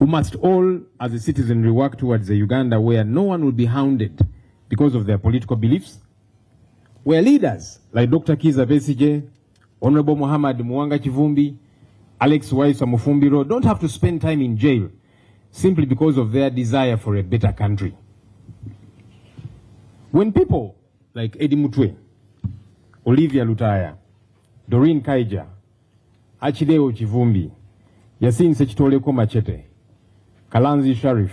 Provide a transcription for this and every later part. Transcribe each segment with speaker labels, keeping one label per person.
Speaker 1: We must all, as a citizenry, work towards a Uganda where no one will be hounded because of their political beliefs, where leaders like Dr. Kiza Besigye, Honorable Muhammad Mwanga Kivumbi, Alex Waisa Mufumbiro don't have to spend time in jail simply because of their desire for a better country. When people like Eddie Mutwe, Olivia Lutaya, Doreen Kaija, Achideo Chivumbi, Yasin Sechitoleko Machete, Kalanzi Sharif,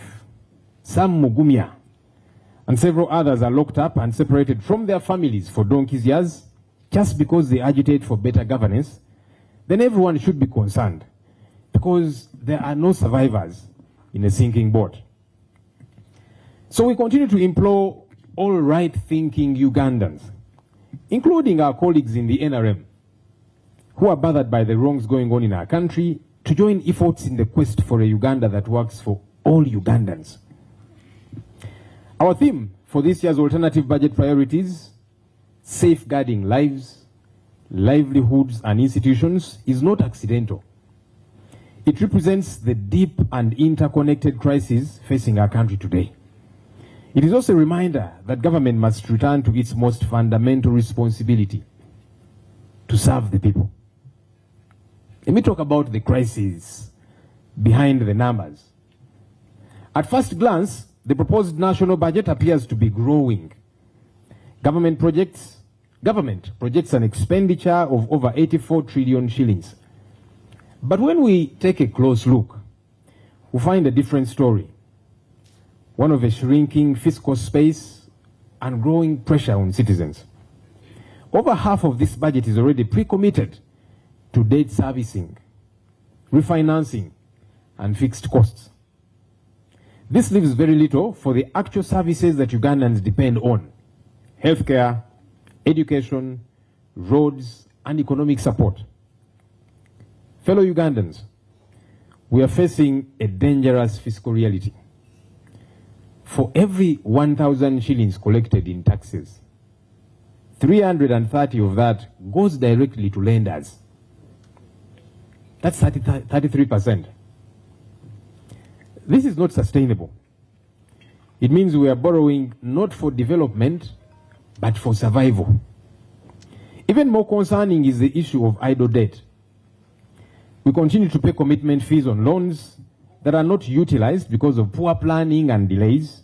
Speaker 1: Sam Mugumya, and several others are locked up and separated from their families for donkey's years just because they agitate for better governance, then everyone should be concerned because there are no survivors in a sinking boat. So we continue to implore all right-thinking Ugandans, including our colleagues in the NRM, who are bothered by the wrongs going on in our country, to join efforts in the quest for a Uganda that works for all Ugandans. Our theme for this year's alternative budget priorities, safeguarding lives, livelihoods and institutions, is not accidental. It represents the deep and interconnected crises facing our country today. It is also a reminder that government must return to its most fundamental responsibility, to serve the people. Let me talk about the crises behind the numbers. At first glance, the proposed national budget appears to be growing. Government projects an expenditure of over 84 trillion shillings. But when we take a close look, we find a different story. One of a shrinking fiscal space and growing pressure on citizens. Over half of this budget is already pre-committed to debt servicing, refinancing, and fixed costs. This leaves very little for the actual services that Ugandans depend on: healthcare, education, roads, and economic support. Fellow Ugandans, we are facing a dangerous fiscal reality. For every 1,000 shillings collected in taxes, 330 of that goes directly to lenders. That's 33%. This is not sustainable. It means we are borrowing not for development, but for survival. Even more concerning is the issue of idle debt. We continue to pay commitment fees on loans that are not utilized because of poor planning and delays.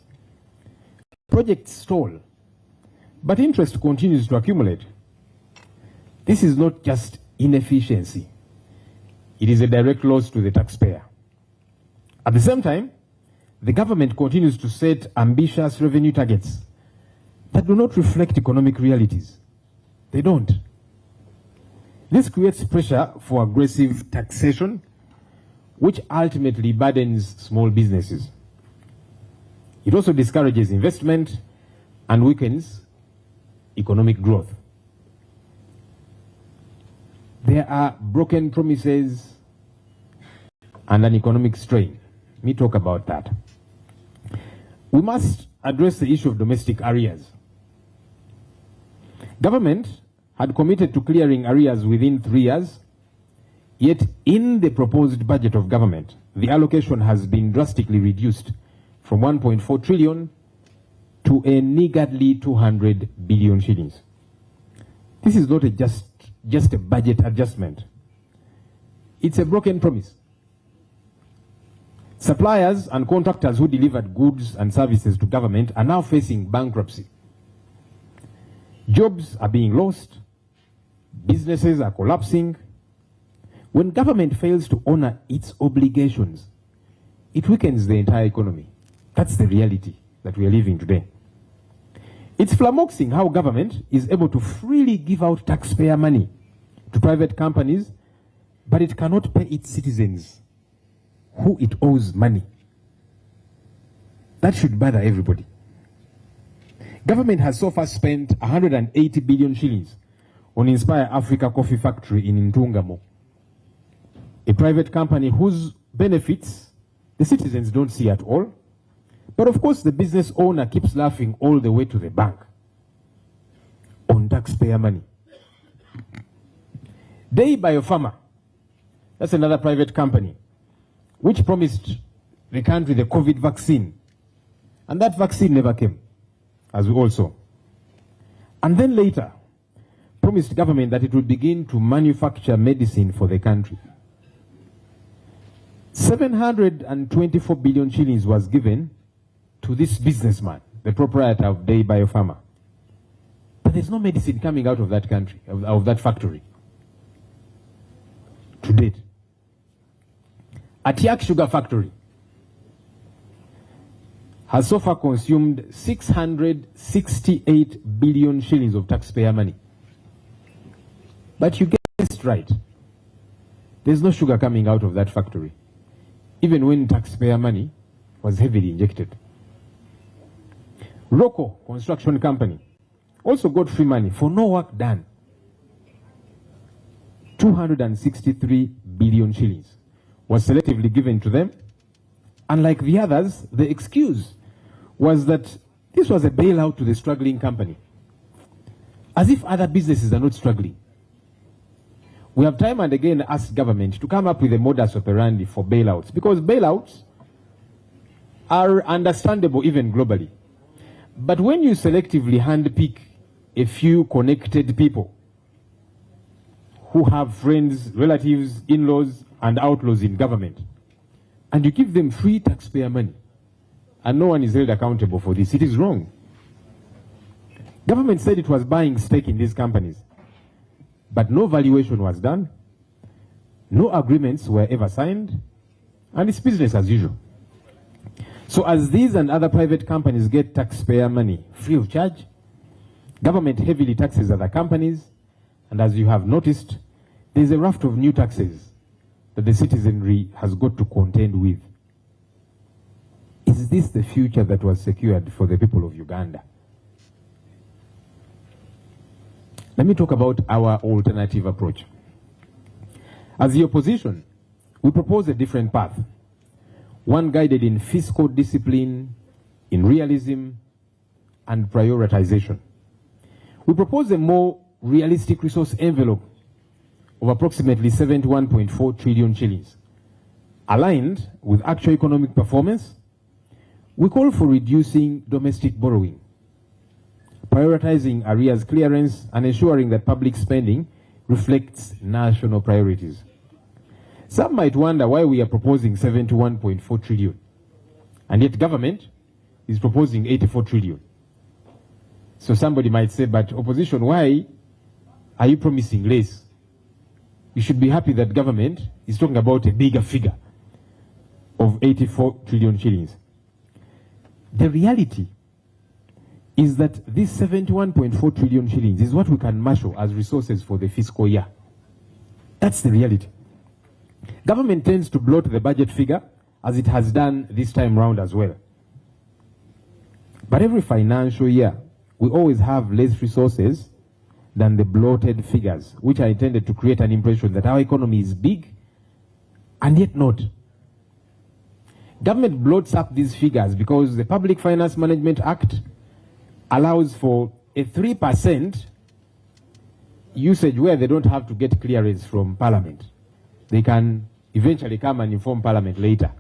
Speaker 1: Projects stall, but interest continues to accumulate. This is not just inefficiency. It is a direct loss to the taxpayer. At the same time, the government continues to set ambitious revenue targets that do not reflect economic realities. They don't. This creates pressure for aggressive taxation, which ultimately burdens small businesses. It also discourages investment and weakens economic growth. There are broken promises and an economic strain. Let me talk about that. We must address the issue of domestic arrears. Government had committed to clearing arrears within 3 years, yet in the proposed budget of government, the allocation has been drastically reduced from 1.4 trillion to a niggardly 200 billion shillings. This is not just a budget adjustment. It's a broken promise. Suppliers and contractors who delivered goods and services to government are now facing bankruptcy. Jobs are being lost. Businesses are collapsing. When government fails to honor its obligations, it weakens the entire economy. That's the reality that we are living today. It's flummoxing how government is able to freely give out taxpayer money to private companies, but it cannot pay its citizens who it owes money. That should bother everybody. Government has so far spent 180 billion shillings on Inspire Africa Coffee Factory in Ntungamo, a private company whose benefits the citizens don't see at all. But of course, the business owner keeps laughing all the way to the bank on taxpayer money. Day Biopharma, that's another private company, which promised the country the COVID vaccine. And that vaccine never came, as we all saw. And then later, promised government that it would begin to manufacture medicine for the country. 724 billion shillings was given to this businessman, the proprietor of Day Biopharma. But there's no medicine coming out of that country, of that factory, to date. Atiak Sugar Factory has so far consumed 668 billion shillings of taxpayer money. But you guessed right. There's no sugar coming out of that factory, even when taxpayer money was heavily injected. Rocco Construction Company also got free money for no work done. 263 billion shillings was selectively given to them. Unlike the others, the excuse was that this was a bailout to the struggling company, as if other businesses are not struggling. We have time and again asked government to come up with a modus operandi for bailouts, because bailouts are understandable even globally. But when you selectively handpick a few connected people who have friends, relatives, in-laws, and outlaws in government, and you give them free taxpayer money, and no one is held accountable for this, it is wrong. Government said it was buying stake in these companies, but no valuation was done, no agreements were ever signed, and it's business as usual. So as these and other private companies get taxpayer money free of charge, government heavily taxes other companies, and as you have noticed, there's a raft of new taxes that the citizenry has got to contend with. Is this the future that was secured for the people of Uganda? Let me talk about our alternative approach. As the opposition, we propose a different path, one guided in fiscal discipline, in realism, and prioritization. We propose a more realistic resource envelope of approximately 71.4 trillion shillings. Aligned with actual economic performance, we call for reducing domestic borrowing, prioritizing arrears clearance, and ensuring that public spending reflects national priorities. Some might wonder why we are proposing 71.4 trillion, and yet government is proposing 84 trillion. So somebody might say, but opposition, why are you promising less? You should be happy that government is talking about a bigger figure of 84 trillion shillings. The reality is that this 71.4 trillion shillings is what we can marshal as resources for the fiscal year. That's the reality. Government tends to bloat the budget figure, as it has done this time round as well. But every financial year, we always have less resources than the bloated figures, which are intended to create an impression that our economy is big, and yet not. Government bloats up these figures because the Public Finance Management Act allows for a 3% usage where they don't have to get clearance from Parliament. They can eventually come and inform Parliament later.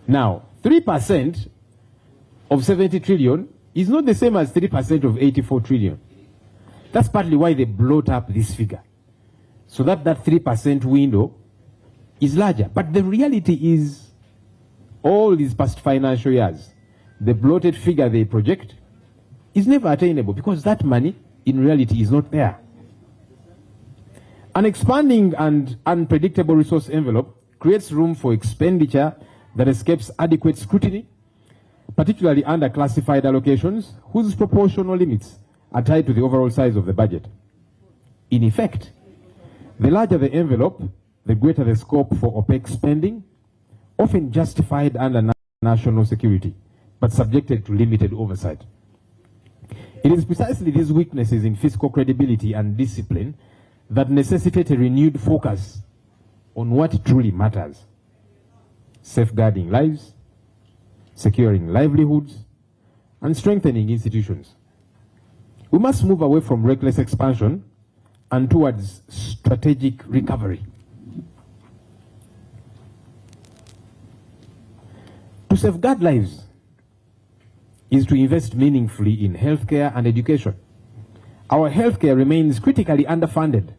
Speaker 1: Now, 3% of 70 trillion is not the same as 3% of 84 trillion. That's partly why they bloat up this figure, so that 3% window is larger. But the reality is, all these past financial years, the bloated figure they project is never attainable, because that money in reality is not there. An expanding and unpredictable resource envelope creates room for expenditure that escapes adequate scrutiny, particularly under classified allocations whose proportional limits are tied to the overall size of the budget. In effect, the larger the envelope, the greater the scope for opaque spending, often justified under national security, but subjected to limited oversight. It is precisely these weaknesses in fiscal credibility and discipline that necessitate a renewed focus on what truly matters: safeguarding lives, securing livelihoods, and strengthening institutions. We must move away from reckless expansion and towards strategic recovery. To safeguard lives is to invest meaningfully in healthcare and education. Our healthcare remains critically underfunded,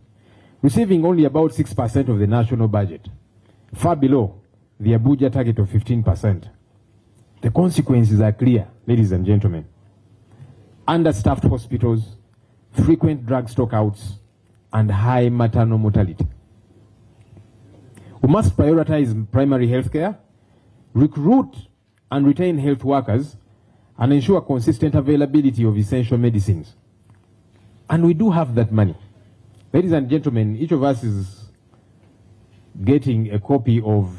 Speaker 1: receiving only about 6% of the national budget, far below the Abuja target of 15%. The consequences are clear, ladies and gentlemen. Understaffed hospitals, frequent drug stockouts, and high maternal mortality. We must prioritize primary health care, recruit and retain health workers, and ensure consistent availability of essential medicines. And we do have that money. Ladies and gentlemen, each of us is getting a copy of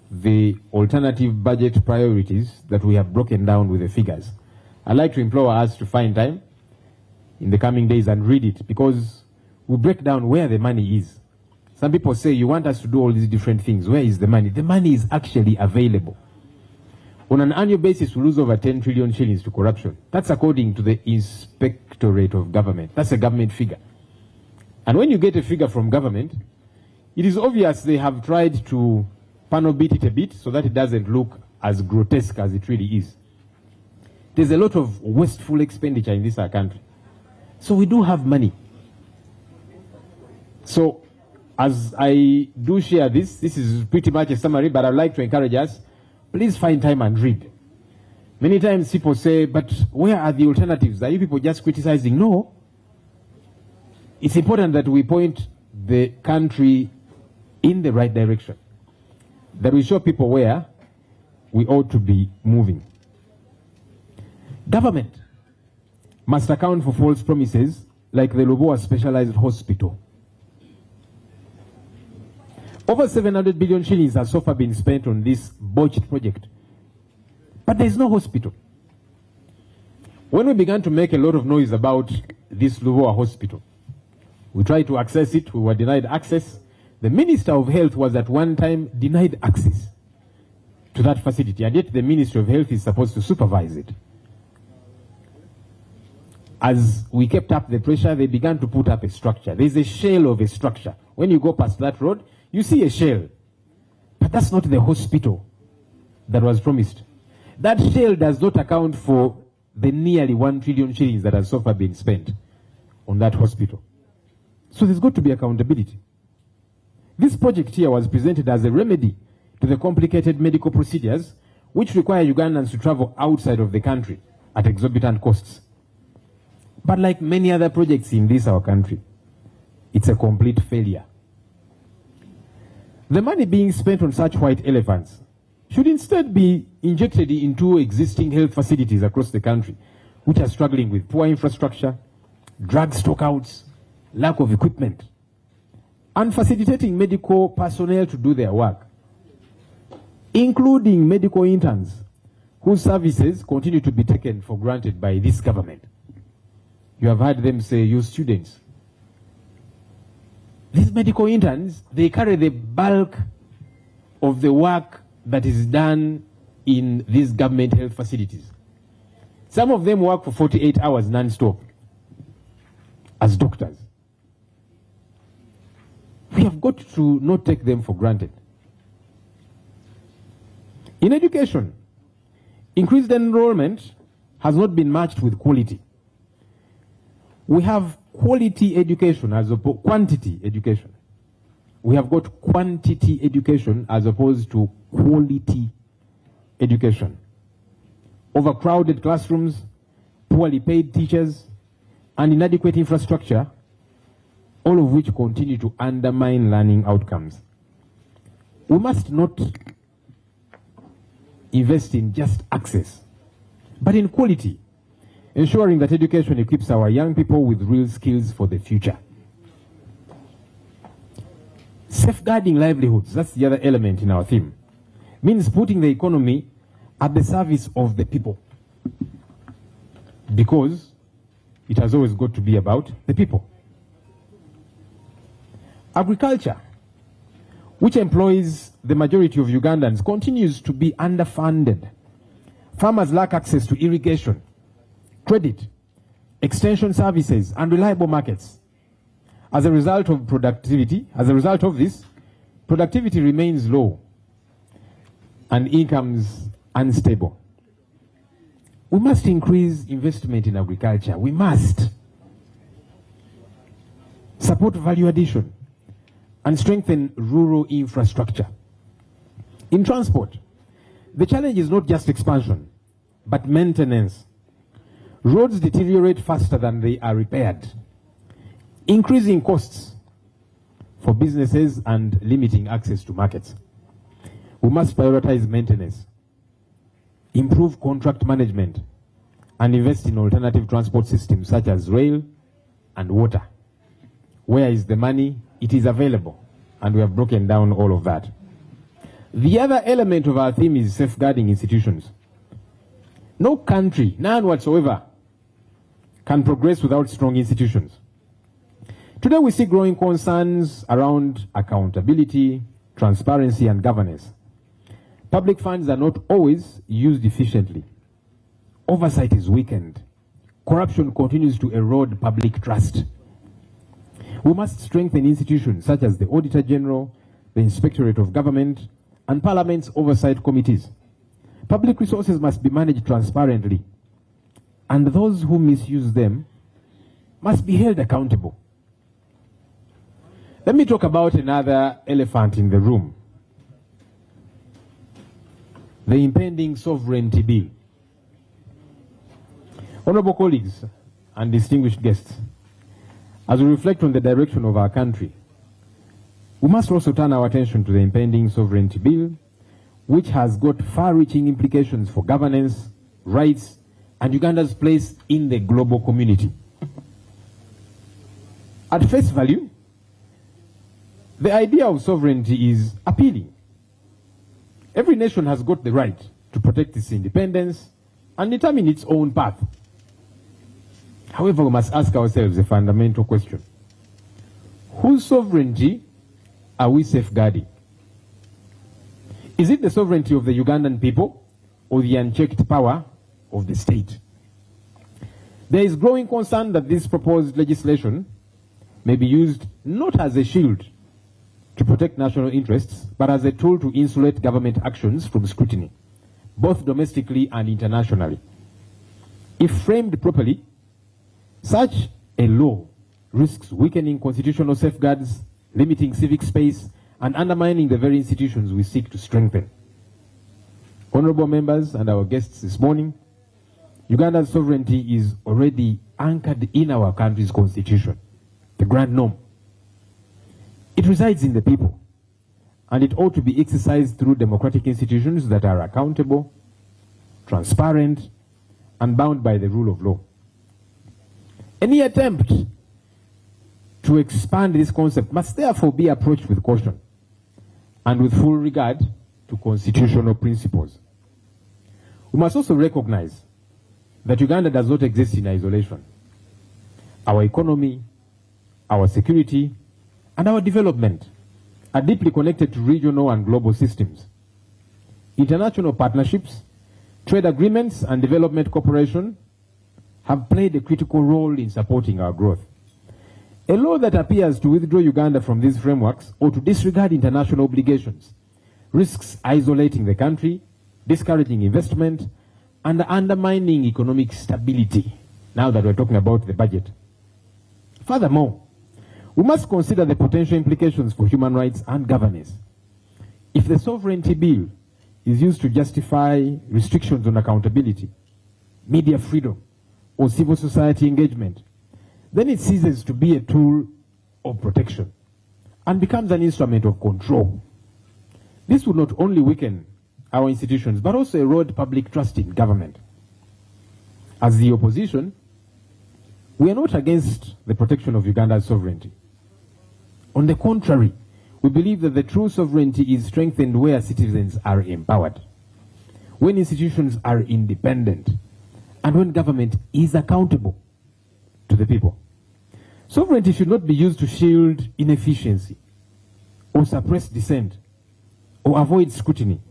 Speaker 1: the alternative budget priorities that we have broken down with the figures. I'd like to implore us to find time in the coming days and read it, because we break down where the money is. Some people say, you want us to do all these different things. Where is the money? The money is actually available. On an annual basis, we lose over 10 trillion shillings to corruption. That's according to the Inspectorate of Government. That's a government figure. And when you get a figure from government, it is obvious they have tried to panel beat it a bit so that it doesn't look as grotesque as it really is. There's a lot of wasteful expenditure in this our country. So we do have money. So as I do share this is pretty much a summary, but I'd like to encourage us, please find time and read. Many times people say, but where are the alternatives? Are you people just criticizing? No. It's important that we point the country in the right direction, that we show people where we ought to be moving. Government must account for false promises like the Loboa Specialized Hospital. Over 700 billion shillings has so far been spent on this botched project. But there is no hospital. When we began to make a lot of noise about this Loboa hospital, we tried to access it, we were denied access. The Minister of Health was at one time denied access to that facility, and yet the Ministry of Health is supposed to supervise it. As we kept up the pressure, they began to put up a structure. There's a shell of a structure. When you go past that road, you see a shell. But that's not the hospital that was promised. That shell does not account for the nearly 1 trillion shillings that has so far been spent on that hospital. So there's got to be accountability. This project here was presented as a remedy to the complicated medical procedures which require Ugandans to travel outside of the country at exorbitant costs. But like many other projects in this our country, it's a complete failure. The money being spent on such white elephants should instead be injected into existing health facilities across the country, which are struggling with poor infrastructure, drug stockouts, lack of equipment, and facilitating medical personnel to do their work, including medical interns whose services continue to be taken for granted by this government. You have heard them say, you students. These medical interns, they carry the bulk of the work that is done in these government health facilities. Some of them work for 48 hours non-stop as doctors. We have got to not take them for granted. In education, increased enrollment has not been matched with quality. We have quality education as opposed to quantity education. We have got quantity education as opposed to quality education. Overcrowded classrooms, poorly paid teachers, and inadequate infrastructure, all of which continue to undermine learning outcomes. We must not invest in just access, but in quality, ensuring that education equips our young people with real skills for the future. Safeguarding livelihoods, that's the other element in our theme, means putting the economy at the service of the people, because it has always got to be about the people. Agriculture, which employs the majority of Ugandans, continues to be underfunded. Farmers lack access to irrigation, credit, extension services, and reliable markets. As a result of this, productivity remains low. and incomes unstable. We must increase investment in agriculture. We must support value addition and strengthen rural infrastructure. In transport, the challenge is not just expansion, but maintenance. Roads deteriorate faster than they are repaired, increasing costs for businesses and limiting access to markets. We must prioritize maintenance, improve contract management, and invest in alternative transport systems such as rail and water. Where is the money? It is available, and we have broken down all of that. The other element of our theme is safeguarding institutions. No country, none whatsoever, can progress without strong institutions. Today we see growing concerns around accountability, transparency, and governance. Public funds are not always used efficiently. Oversight is weakened. Corruption continues to erode public trust. We must strengthen institutions such as the Auditor General, the Inspectorate of Government, and Parliament's oversight committees. Public resources must be managed transparently, and those who misuse them must be held accountable. Let me talk about another elephant in the room: the impending sovereignty bill. Honorable colleagues and distinguished guests, as we reflect on the direction of our country, we must also turn our attention to the impending sovereignty bill, which has got far-reaching implications for governance, rights, and Uganda's place in the global community. At face value, the idea of sovereignty is appealing. Every nation has got the right to protect its independence and determine its own path. However, we must ask ourselves a fundamental question: whose sovereignty are we safeguarding? Is it the sovereignty of the Ugandan people or the unchecked power of the state? There is growing concern that this proposed legislation may be used not as a shield to protect national interests, but as a tool to insulate government actions from scrutiny, both domestically and internationally. If framed properly, such a law risks weakening constitutional safeguards, limiting civic space, and undermining the very institutions we seek to strengthen. Honorable members and our guests this morning, Uganda's sovereignty is already anchored in our country's constitution, the grand norm. It resides in the people, and it ought to be exercised through democratic institutions that are accountable, transparent, and bound by the rule of law. Any attempt to expand this concept must therefore be approached with caution and with full regard to constitutional principles. We must also recognize that Uganda does not exist in isolation. Our economy, our security, and our development are deeply connected to regional and global systems. International partnerships, trade agreements, and development cooperation have played a critical role in supporting our growth. A law that appears to withdraw Uganda from these frameworks or to disregard international obligations risks isolating the country, discouraging investment, and undermining economic stability, now that we're talking about the budget. Furthermore, we must consider the potential implications for human rights and governance. If the sovereignty bill is used to justify restrictions on accountability, media freedom, or civil society engagement, then it ceases to be a tool of protection and becomes an instrument of control. This would not only weaken our institutions, but also erode public trust in government. As the opposition, we are not against the protection of Uganda's sovereignty. On the contrary, we believe that the true sovereignty is strengthened where citizens are empowered, when institutions are independent, and when government is accountable to the people. Sovereignty should not be used to shield inefficiency or suppress dissent or avoid scrutiny.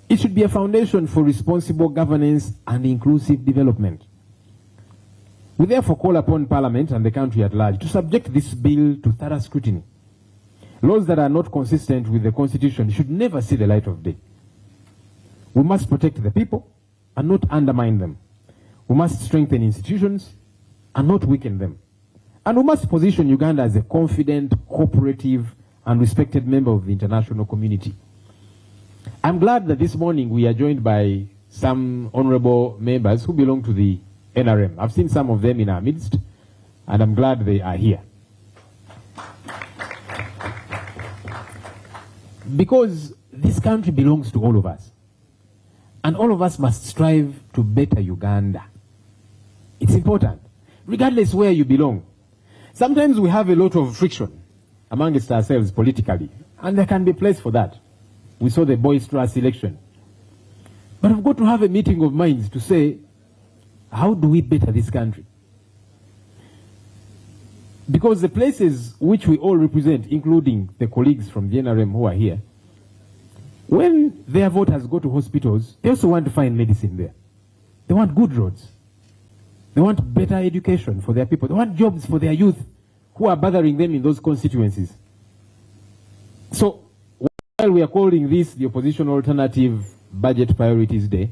Speaker 1: It should be a foundation for responsible governance and inclusive development. We therefore call upon Parliament and the country at large to subject this bill to thorough scrutiny. Laws that are not consistent with the Constitution should never see the light of day. We must protect the people and not undermine them. We must strengthen institutions and not weaken them. And we must position Uganda as a confident, cooperative, and respected member of the international community. I'm glad that this morning we are joined by some honorable members who belong to the NRM. I've seen some of them in our midst, and I'm glad they are here. Because this country belongs to all of us. And all of us must strive to better Uganda. It's important, regardless where you belong. Sometimes we have a lot of friction amongst ourselves politically, and there can be a place for that. We saw the boisterous election. But we've got to have a meeting of minds to say, how do we better this country? Because the places which we all represent, including the colleagues from the NRM who are here, when their voters go to hospitals, they also want to find medicine there. They want good roads. They want better education for their people. They want jobs for their youth who are bothering them in those constituencies. So, while we are calling this the Opposition Alternative Budget Priorities Day,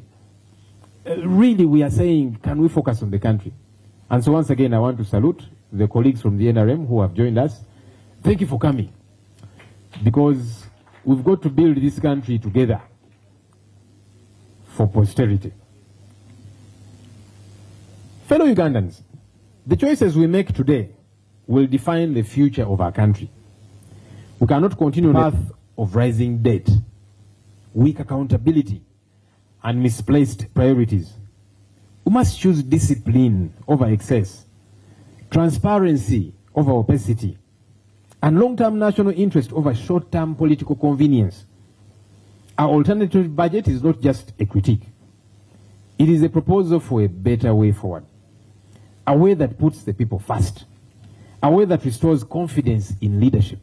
Speaker 1: really we are saying, can we focus on the country? And so once again, I want to salute the colleagues from the NRM who have joined us. Thank you for coming. Because we've got to build this country together for posterity. Fellow Ugandans, the choices we make today will define the future of our country. We cannot continue on the path of rising debt, weak accountability, and misplaced priorities. We must choose discipline over excess, transparency over opacity, and long-term national interest over short-term political convenience. Our alternative budget is not just a critique. It is a proposal for a better way forward. A way that puts the people first. A way that restores confidence in leadership.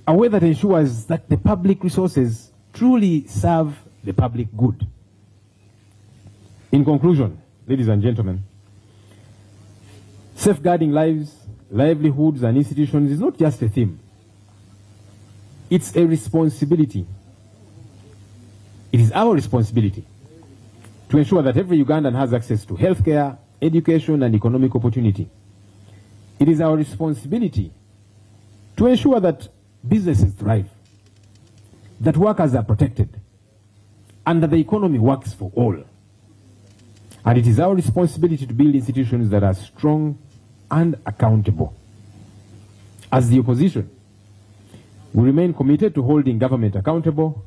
Speaker 1: A way that ensures that the public resources truly serve the public good. In conclusion, ladies and gentlemen, safeguarding lives, livelihoods, and institutions is not just a theme. It's a responsibility. It is our responsibility to ensure that every Ugandan has access to healthcare, education, and economic opportunity. It is our responsibility to ensure that businesses thrive, that workers are protected, and that the economy works for all. And it is our responsibility to build institutions that are strong and accountable. As the opposition, we remain committed to holding government accountable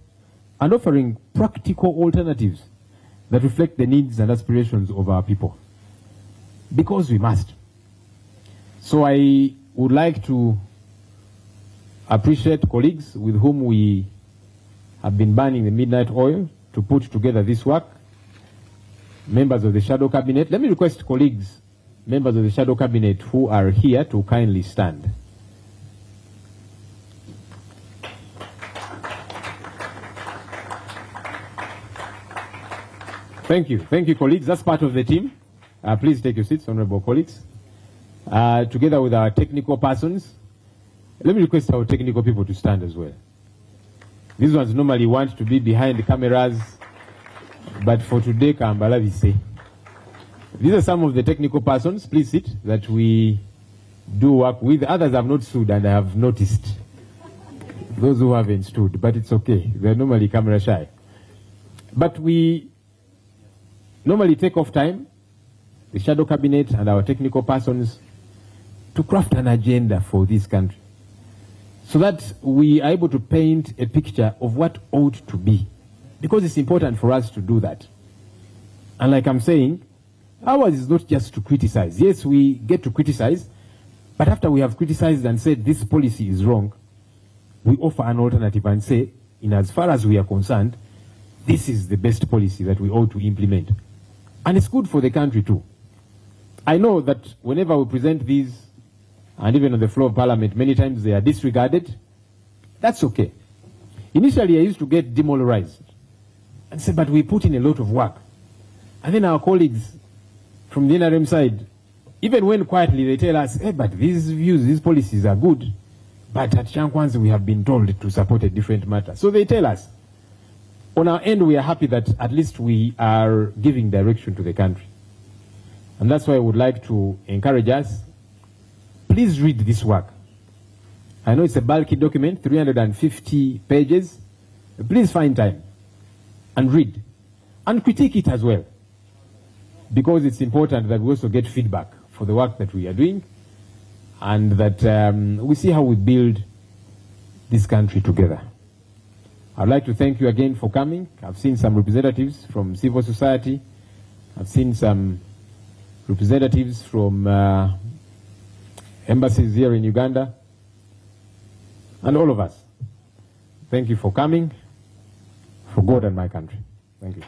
Speaker 1: and offering practical alternatives that reflect the needs and aspirations of our people. Because we must. So I would like to appreciate colleagues with whom we have been burning the midnight oil to put together this work. Members of the Shadow Cabinet. Let me request colleagues, members of the Shadow Cabinet who are here to kindly stand. Thank you. Thank you, colleagues. That's part of the team. Please take your seats, honorable colleagues. Together with our technical persons, let me request our technical people to stand as well. These ones normally want to be behind the cameras, but for today, Kambala we say. These are some of the technical persons, please sit, that we do work with. Others have not stood, and I have noticed those who haven't stood, but it's okay. They're normally camera shy. But we normally take off time, the Shadow Cabinet and our technical persons, to craft an agenda for this country, so that we are able to paint a picture of what ought to be. Because it's important for us to do that. And like I'm saying, ours is not just to criticize. Yes, we get to criticize, but after we have criticized and said this policy is wrong, we offer an alternative and say, in as far as we are concerned, this is the best policy that we ought to implement. And it's good for the country too. I know that whenever we present these, and even on the floor of Parliament, many times they are disregarded. That's okay. Initially, I used to get demoralized and say, but we put in a lot of work. And then our colleagues from the NRM side, even when quietly they tell us, hey, but these views, these policies are good, but at Shankwanzi we have been told to support a different matter. So they tell us, On our end, we are happy that at least we are giving direction to the country. And that's why I would like to encourage us, please read this work. I know it's a bulky document, 350 pages. Please find time and read and critique it as well, because it's important that we also get feedback for the work that we are doing, and that we see how we build this country together. I'd like to thank you again for coming. I've seen some representatives from civil society. I've seen some representatives from embassies here in Uganda, and all of us. Thank you for coming, for God and my country. Thank you.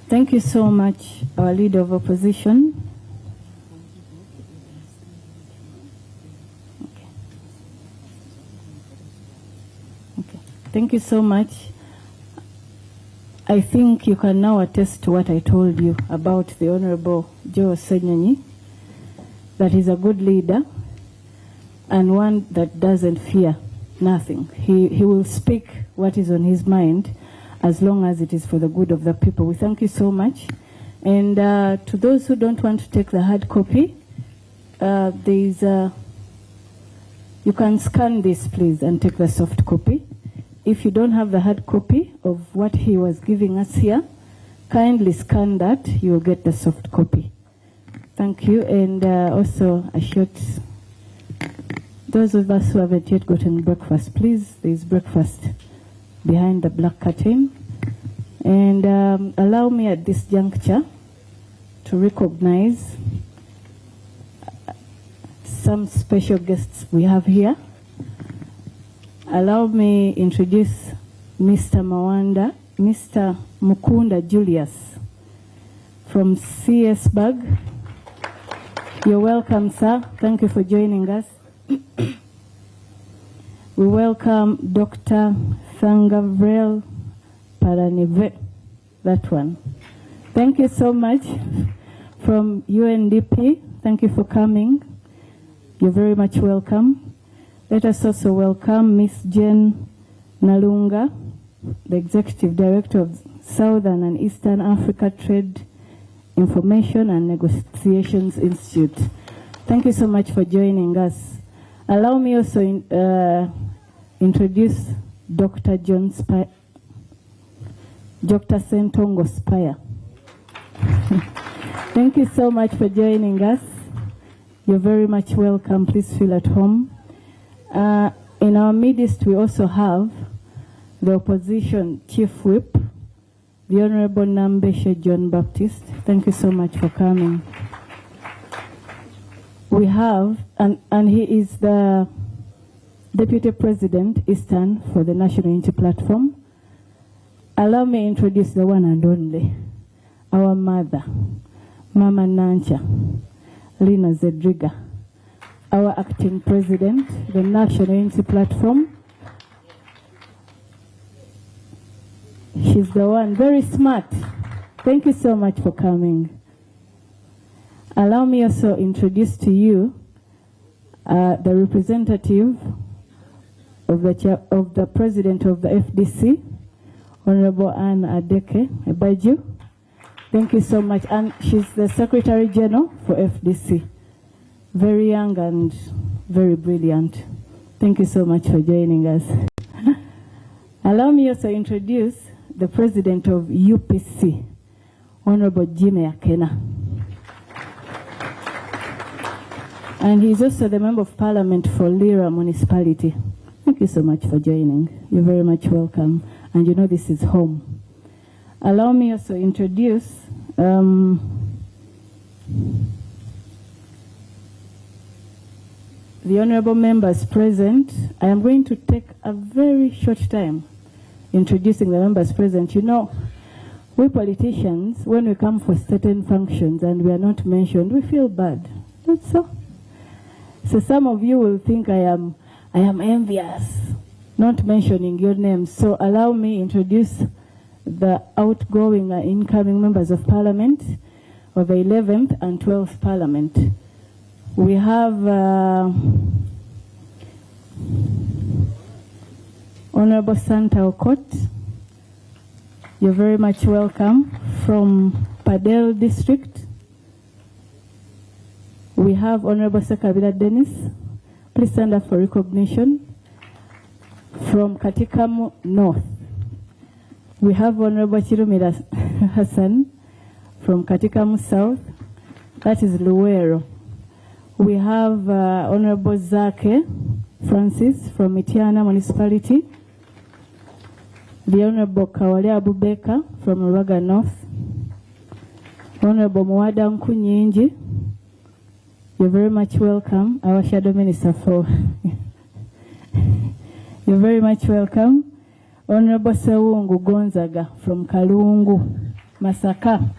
Speaker 2: Thank you so much, our Leader of Opposition. Okay. Thank you so much. I think you can now attest to what I told you about the Honorable Joe Senyanyi, that he's a good leader and one that doesn't fear nothing. He will speak what is on his mind, as long as it is for the good of the people. We thank you so much. And to those who don't want to take the hard copy, you can scan this, please, and take the soft copy. If you don't have the hard copy of what he was giving us here, kindly scan that. You will get the soft copy. Thank you. And also a short, those of us who haven't yet gotten breakfast, please, there is breakfast behind the black curtain. And allow me at this juncture to recognize some special guests we have here. Allow me introduce Mr. Mukunda Julius from CSBAG. You're welcome, sir. Thank you for joining us. We welcome Dr. Thangavrel Paranive, that one. Thank you so much. From UNDP, thank you for coming. You're very much welcome. Let us also welcome Miss Jen Nalunga, the Executive Director of Southern and Eastern Africa Trade Information and Negotiations Institute. Thank you so much for joining us. Allow me also introduce Dr. Dr. Sentongo Spire. Thank you so much for joining us. You're very much welcome. Please feel at home. In our midst, we also have the Opposition Chief Whip, the Honorable Nambeshe John Baptist. Thank you so much for coming. We have, and he is the Deputy President Eastern for the National Unity Platform. Allow me to introduce the one and only, our mother, Mama Nancha, Lina Zedriga, our acting president, the National Unity Platform. She's the one, very smart. Thank you so much for coming. Allow me also introduce to you the representative of the president of the FDC, Honorable Anne Adeke Ebaju. Thank you so much. And she's the Secretary General for FDC. Very young and very brilliant. Thank you so much for joining us. Allow me also introduce the president of UPC, Honorable Jimmy Akena. And he's also the Member of Parliament for Lira Municipality. Thank you so much for joining. You're very much welcome. And you know this is home. Allow me also introduce the honorable members present. I am going to take a very short time introducing the members present. You know, we politicians, when we come for certain functions and we are not mentioned, we feel bad. That's so. So some of you will think I am envious, not mentioning your names. So allow me introduce the outgoing and incoming members of Parliament of the 11th and 12th Parliament. We have Honorable Santa Okot. You're very much welcome from Padel District. We have Honorable Sekabira Dennis. Please stand up for recognition. From Katikamu North. We have Honorable Chirumira Hassan from Katikamu South. That is Luwero. We have Honorable Zake Francis from Mitiana Municipality. The Honorable Kawale Abubeka from Uraga North. Honorable Mwada Nkunyinji. You're very much welcome. Our Shadow Minister for... You're very much welcome. Honorable Sewungu Gonzaga from Kalungu, Masaka.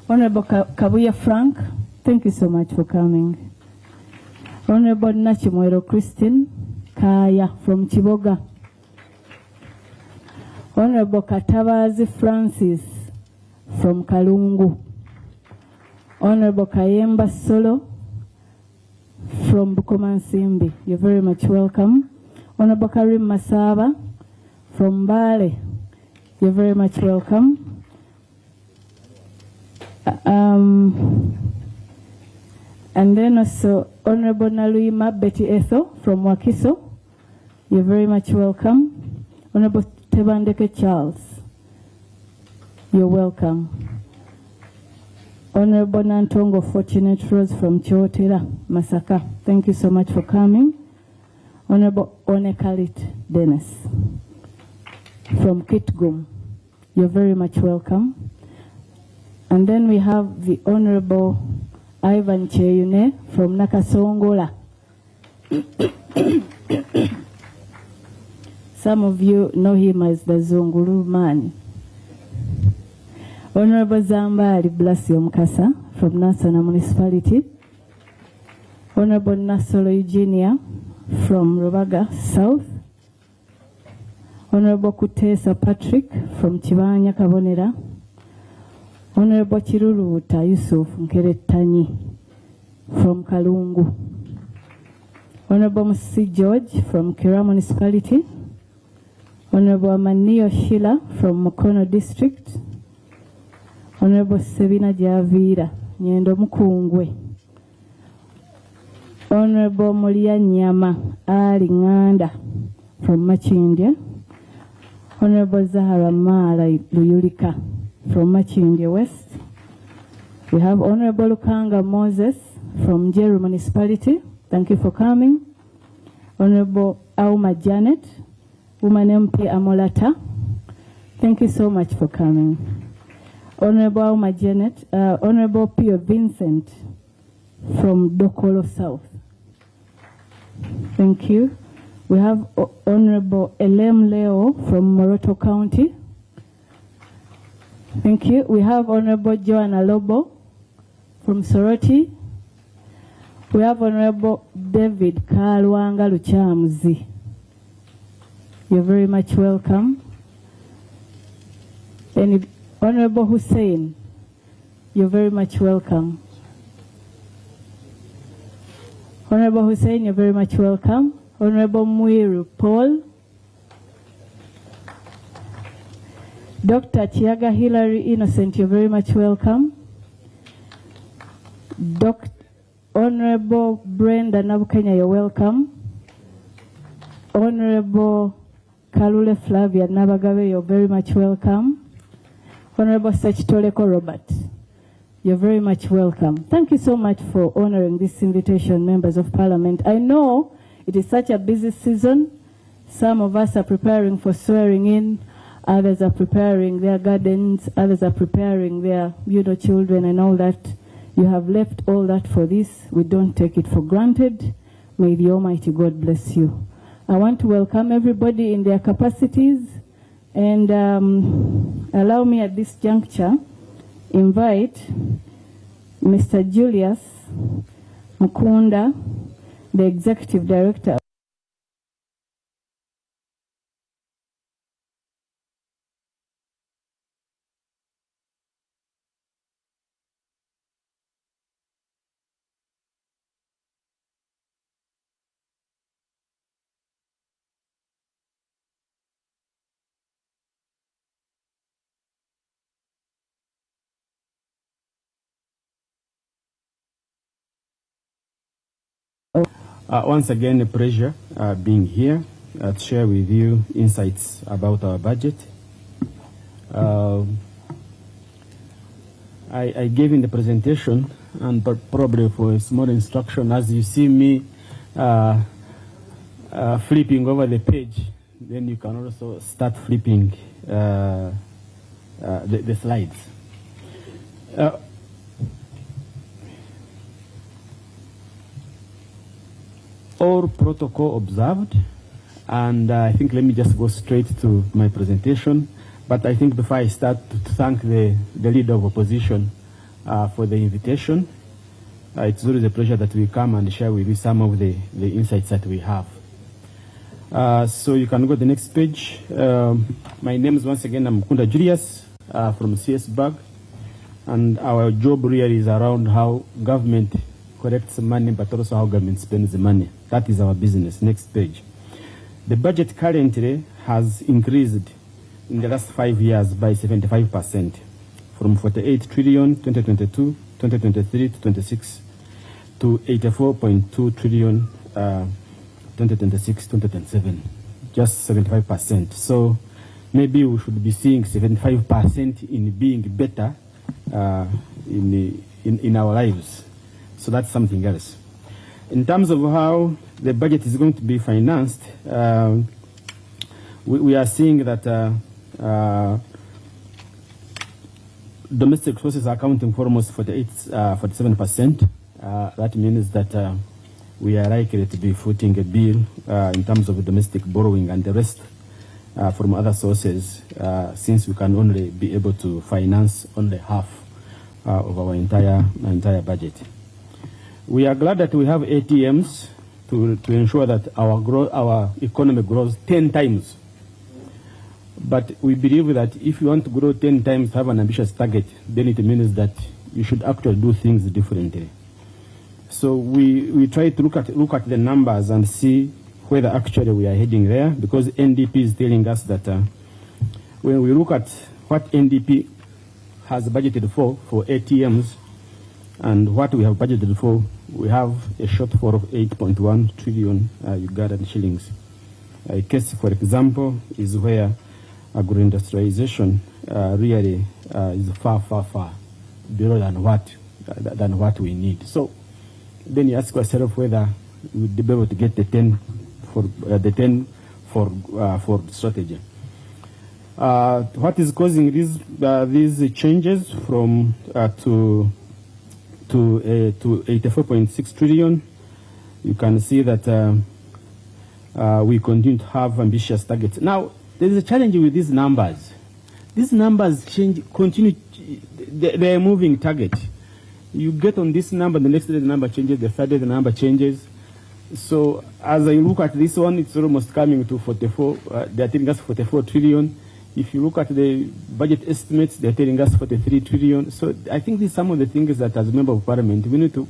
Speaker 2: Honorable Kabuya Frank, thank you so much for coming. Honorable Nachimwero Christine Kaya from Chiboga. Honorable Katabazi Francis from Kalungu. Honorable Kayemba Solo from Bukomansimbi. You're very much welcome. Honorable Karim Masaba from Bale. You're very much welcome. And then also Honorable Naluima Betty Etho from Wakiso. You're very much welcome. Honorable Tebandeke Charles. You're welcome. Honorable Nantongo Fortunate Rose from Chotera, Masaka. Thank you so much for coming. Honorable Onekalit Dennis from Kitgum. You're very much welcome. And then we have the Honorable Ivan Cheyune from Nakasongola. Some of you know him as the Zunguru man. Honorable Zambali Blasio Mukasa from Nasana Municipality. Honorable Nasolo Eugenia from Rubaga South. Honorable Kutesa Patrick from Chibanya Kabonera. Honorable Chiruruta Yusuf Nkeretanyi from Kalungu. Honorable Musi George from Kira Municipality. Honorable Manio Sheila from Mukono District. Honorable Sevina Javira, Nyendo Mukungwe. Honorable Mulia Nyama Ali Nganda from Machindia. Honorable Zahara Mala Luyulika from Machindia West. We have Honorable Lukanga Moses from Jeru Municipality. Thank you for coming. Honorable Auma Janet, Woman MP Amolata. Thank you so much for coming. Honorable Auma Janet, Honorable Pio Vincent from Dokolo South. Thank you. We have Honorable Elem Leo from Moroto County. Thank you. We have Honorable Joanna Lobo from Soroti. We have Honorable David Kalwanga Luchamuzi. You're very much welcome. And Honorable Hussein, you're very much welcome. Honorable Hussein, you're very much welcome. Honorable Muiru Paul. Dr. Chiaga Hilary Innocent, you're very much welcome. Honorable Brenda Nabukenya, you're welcome. Honorable Kalule Flavia Nabagawe, you're very much welcome. Honorable Sachitoleko Robert, you're very much welcome. Thank you so much for honoring this invitation, members of Parliament. I know it is such a busy season. Some of us are preparing for swearing in, others are preparing their gardens, others are preparing their children and all that. You have left all that for this. We don't take it for granted. May the Almighty God bless you. I want to welcome everybody in their capacities. And allow me at this juncture invite Mr. Julius Mukunda, the Executive Director
Speaker 3: Once again, a pleasure being here to share with you insights about our budget. I gave in the presentation, and probably for a small instruction, as you see me flipping over the page, then you can also start flipping the slides. All protocol observed, and I think let me just go straight to my presentation. But I think before I start, to thank the leader of opposition for the invitation. It's always a pleasure that we come and share with you some of the insights that we have. So you can go to the next page. My name is once again, I'm Kunda Julius from CSBAG, and our job really is around how government collects money, but also how government spends the money. That is our business. Next page. The budget currently has increased in the last 5 years by 75%, from 48 trillion 2022, 2023 to 26, to 84.2 trillion 2026, 2027, just 75%. So maybe we should be seeing 75% in being better in our lives. So that's something else. In terms of how the budget is going to be financed, we are seeing that domestic sources are accounting for almost 47%. That means that we are likely to be footing a bill in terms of domestic borrowing, and the rest from other sources, since we can only be able to finance only half of our entire budget. We are glad that we have ATMs to ensure that our economy grows 10 times. But we believe that if you want to grow 10 times, have an ambitious target, then it means that you should actually do things differently. So we try to look at the numbers and see whether actually we are heading there, because NDP is telling us that when we look at what NDP has budgeted for ATMs and what we have budgeted for, we have a shortfall of 8.1 trillion Ugandan shillings. A case, for example, is where agro-industrialization really is far below than what we need. So then you ask yourself whether we would be able to get the 10 for strategy. What is causing these changes from to 84.6 trillion? You can see that we continue to have ambitious targets. Now, there is a challenge with these numbers. These numbers continue, they are moving target. You get on this number, the next day the number changes, the third day the number changes. So as I look at this one, it's almost coming to 44, they're telling us 44 trillion. If you look at the budget estimates, they're telling us 43 trillion. So I think these are some of the things that as a member of parliament, we need to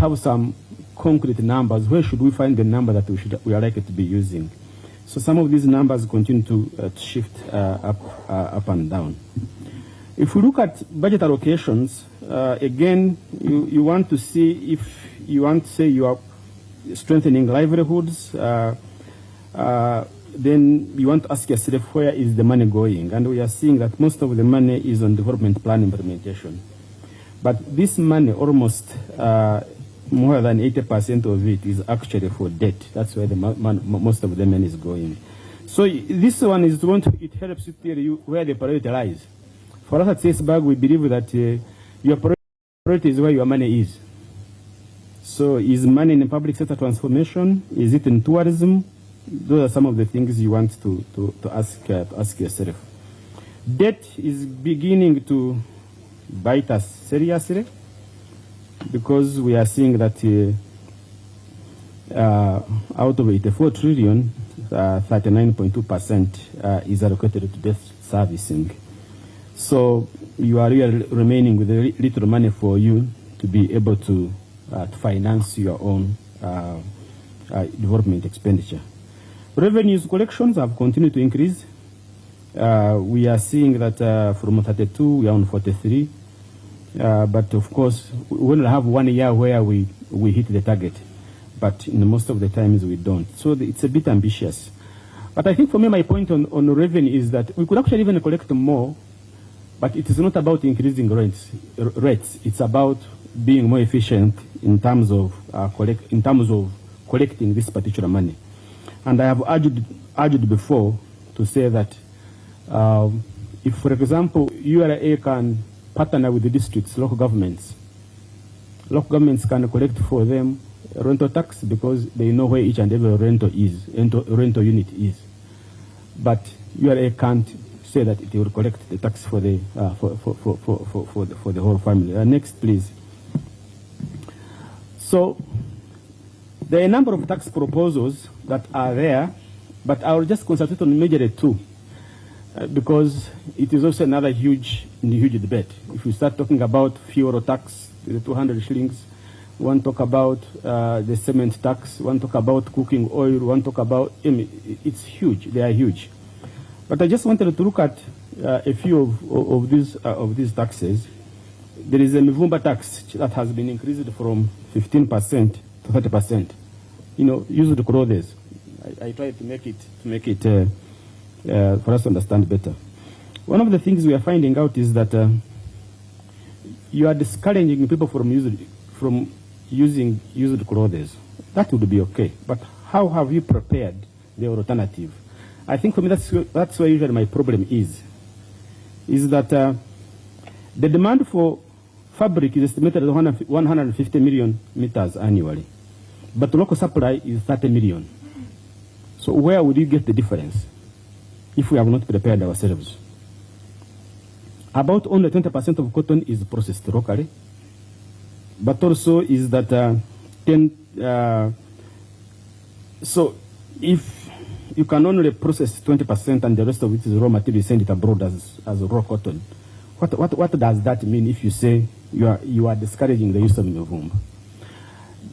Speaker 3: have some concrete numbers. Where should we find the number that we are likely to be using? So some of these numbers continue to shift up and down. If we look at budget allocations, again, you want to see if you want to say you are strengthening livelihoods, then you want to ask yourself, where is the money going? And we are seeing that most of the money is on development plan implementation. But this money, almost more than 80% of it is actually for debt. That's where most of the money is going. So this one is it helps you tell you where the priority lies. For us at CSBAG, we believe that your priority is where your money is. So is money in public sector transformation? Is it in tourism? Those are some of the things you want to ask yourself. Debt is beginning to bite us seriously, because we are seeing that out of 84 trillion, 39.2% is allocated to debt servicing. So you are really remaining with little money for you to be able to finance your own development expenditure. Revenues collections have continued to increase. We are seeing that from 32 we are on 43. But of course, we will have 1 year where we hit the target. but in most of the times we don't. So it's a bit ambitious. But I think for me, my point on revenue is that we could actually even collect more, but it is not about increasing rates. It's about being more efficient in terms of collecting this particular money. And I have urged before to say that if, for example, URA can partner with the districts, local governments can collect for them rental tax because they know where each and every rental unit is. But URA can't say that it will collect the tax for the for the whole family. Next, please. So there are a number of tax proposals that are there, but I will just concentrate on majorly two, because it is also another huge debate. If we start talking about fuel tax, the 200 shillings, one talk about the cement tax, one talk about cooking oil, one talk about, it's huge, they are huge. But I just wanted to look at a few of these taxes. There is a Mivumba tax that has been increased from 15% to 30%. You know, used clothes. I tried to make it for us to understand better. One of the things we are finding out is that you are discouraging people from using used clothes. That would be okay. But how have you prepared the alternative? I think for me that's where usually my problem is that the demand for fabric is estimated at 150 million meters annually, but local supply is 30 million. So where would you get the difference if we have not prepared ourselves? About only 20% of cotton is processed locally, but also is that so if you can only process 20% and the rest of it is raw material, send it abroad as raw cotton, what does that mean if you say you are discouraging the use of Mivumba?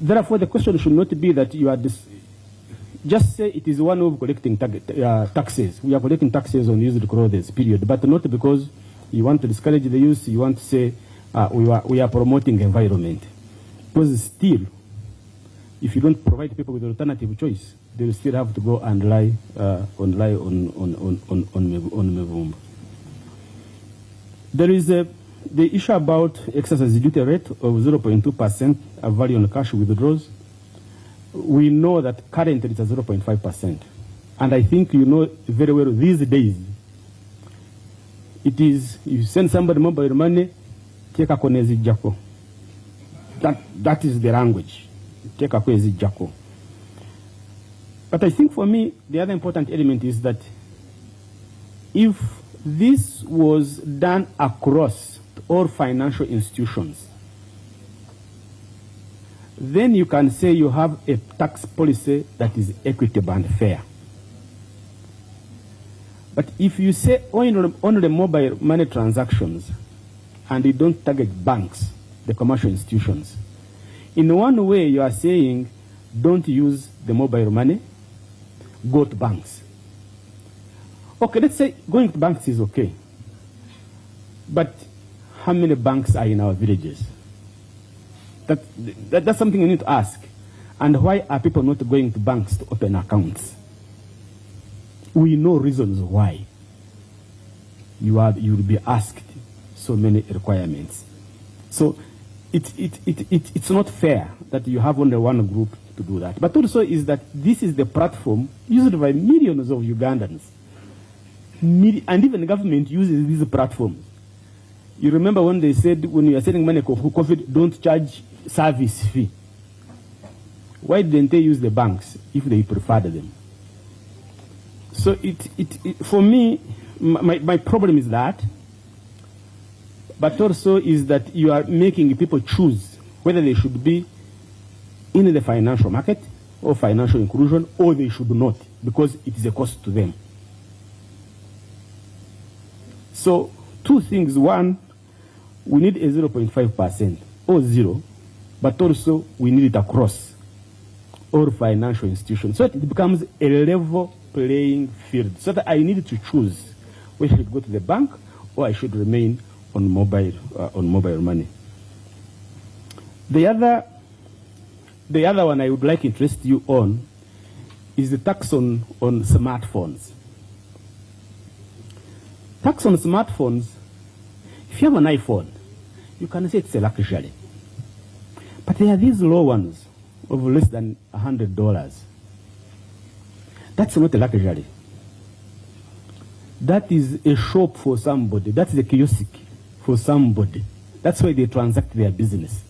Speaker 3: Therefore, the question should not be that you are just say it is one of collecting taxes. We are collecting taxes on used clothes, period. But not because you want to discourage the use, you want to say we are promoting environment. Because still, if you don't provide people with alternative choice, they will still have to go and rely on Mivumba. There is the issue about excess duty rate of 0.2% of value on cash withdrawals. We know that currently it's at 0.5%. And I think you know very well these days, it is, if you send somebody mobile money, take a konezi jako. That is the language. Take a konezi jako. But I think for me, the other important element is that if this was done across all financial institutions, then you can say you have a tax policy that is equitable and fair. But if you say only mobile money transactions and you don't target banks, the commercial institutions, in one way you are saying don't use the mobile money, go to banks. Okay, let's say going to banks is okay. But how many banks are in our villages? That's something you need to ask. And why are people not going to banks to open accounts? We know reasons why you will be asked so many requirements. So it's not fair that you have only one group to do that. But also is that this is the platform used by millions of Ugandans. And even the government uses these platforms. You remember when they said when you are sending money for COVID, don't charge service fee. Why didn't they use the banks if they preferred them? So for me, my problem is that, but also is that you are making people choose whether they should be in the financial market or financial inclusion, or they should not, because it is a cost to them. So two things. One, we need a 0.5% or zero, but also we need it across all financial institutions. So it becomes a level playing field. So that I need to choose whether I should go to the bank or I should remain on mobile money. The other the other one I would like to interest you on is the tax on smartphones. Tax on smartphones, if you have an iPhone, you can say it's a luxury. But there are these low ones of less than $100. That's not a luxury. That is a shop for somebody. That's a kiosk for somebody. That's why they transact their business.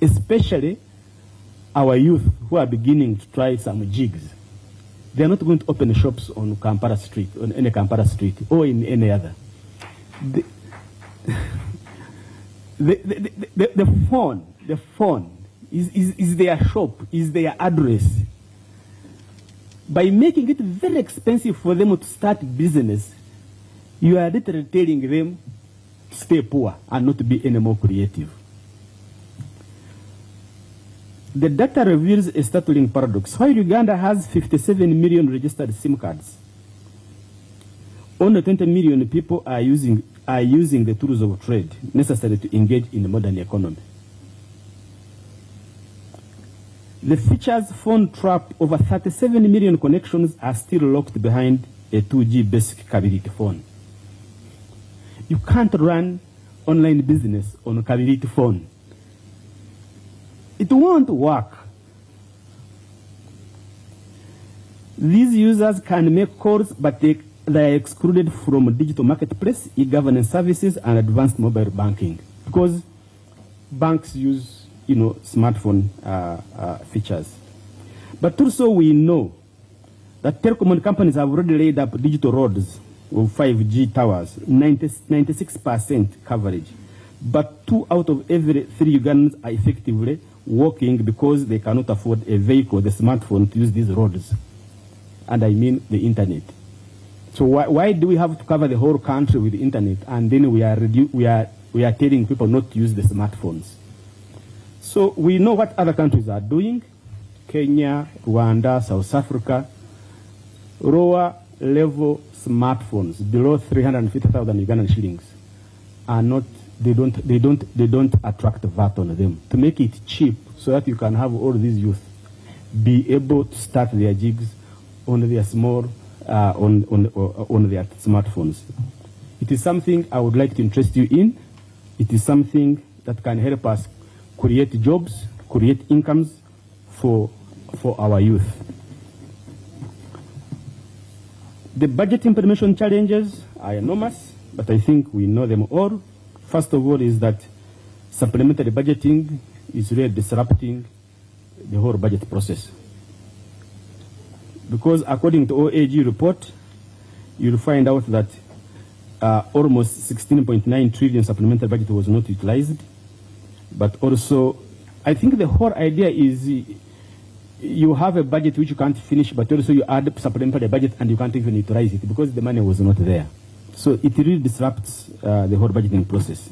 Speaker 3: Especially our youth who are beginning to try some jigs. They are not going to open shops on Kampala Street, on any Kampala Street, or in any other. The phone is their shop, is their address. By making it very expensive for them to start business, you are literally telling them to stay poor and not to be any more creative. The data reveals a startling paradox. While Uganda has 57 million registered SIM cards, only 20 million people are using the tools of trade necessary to engage in the modern economy. The features phone trap over 37 million connections are still locked behind a 2G basic Kabiriti phone. You can't run online business on a Kabiriti phone. It won't work. These users can make calls, but they are excluded from digital marketplace, e-governance services, and advanced mobile banking because banks use, smartphone features. But also we know that telecom companies have already laid up digital roads of 5G towers, 96% coverage. But 2 out of every 3 Ugandans are effectively walking because they cannot afford a vehicle, the smartphone, to use these roads. And I mean the internet. So why do we have to cover the whole country with the internet and then we are telling people not to use the smartphones? So we know what other countries are doing. Kenya, Rwanda, South Africa, lower level smartphones below 350,000 Ugandan shillings are not, they don't attract VAT on them. To make it cheap so that you can have all these youth be able to start their jigs on their small, on their smartphones. It is something I would like to interest you in. It is something that can help us create jobs, create incomes for our youth. The budget implementation challenges are enormous, but I think we know them all. First of all is that supplementary budgeting is really disrupting the whole budget process. Because according to OAG report, you'll find out that almost 16.9 trillion supplementary budget was not utilized. But also, I think the whole idea is you have a budget which you can't finish, but also you add supplementary budget and you can't even utilize it because the money was not there. So it really disrupts the whole budgeting process.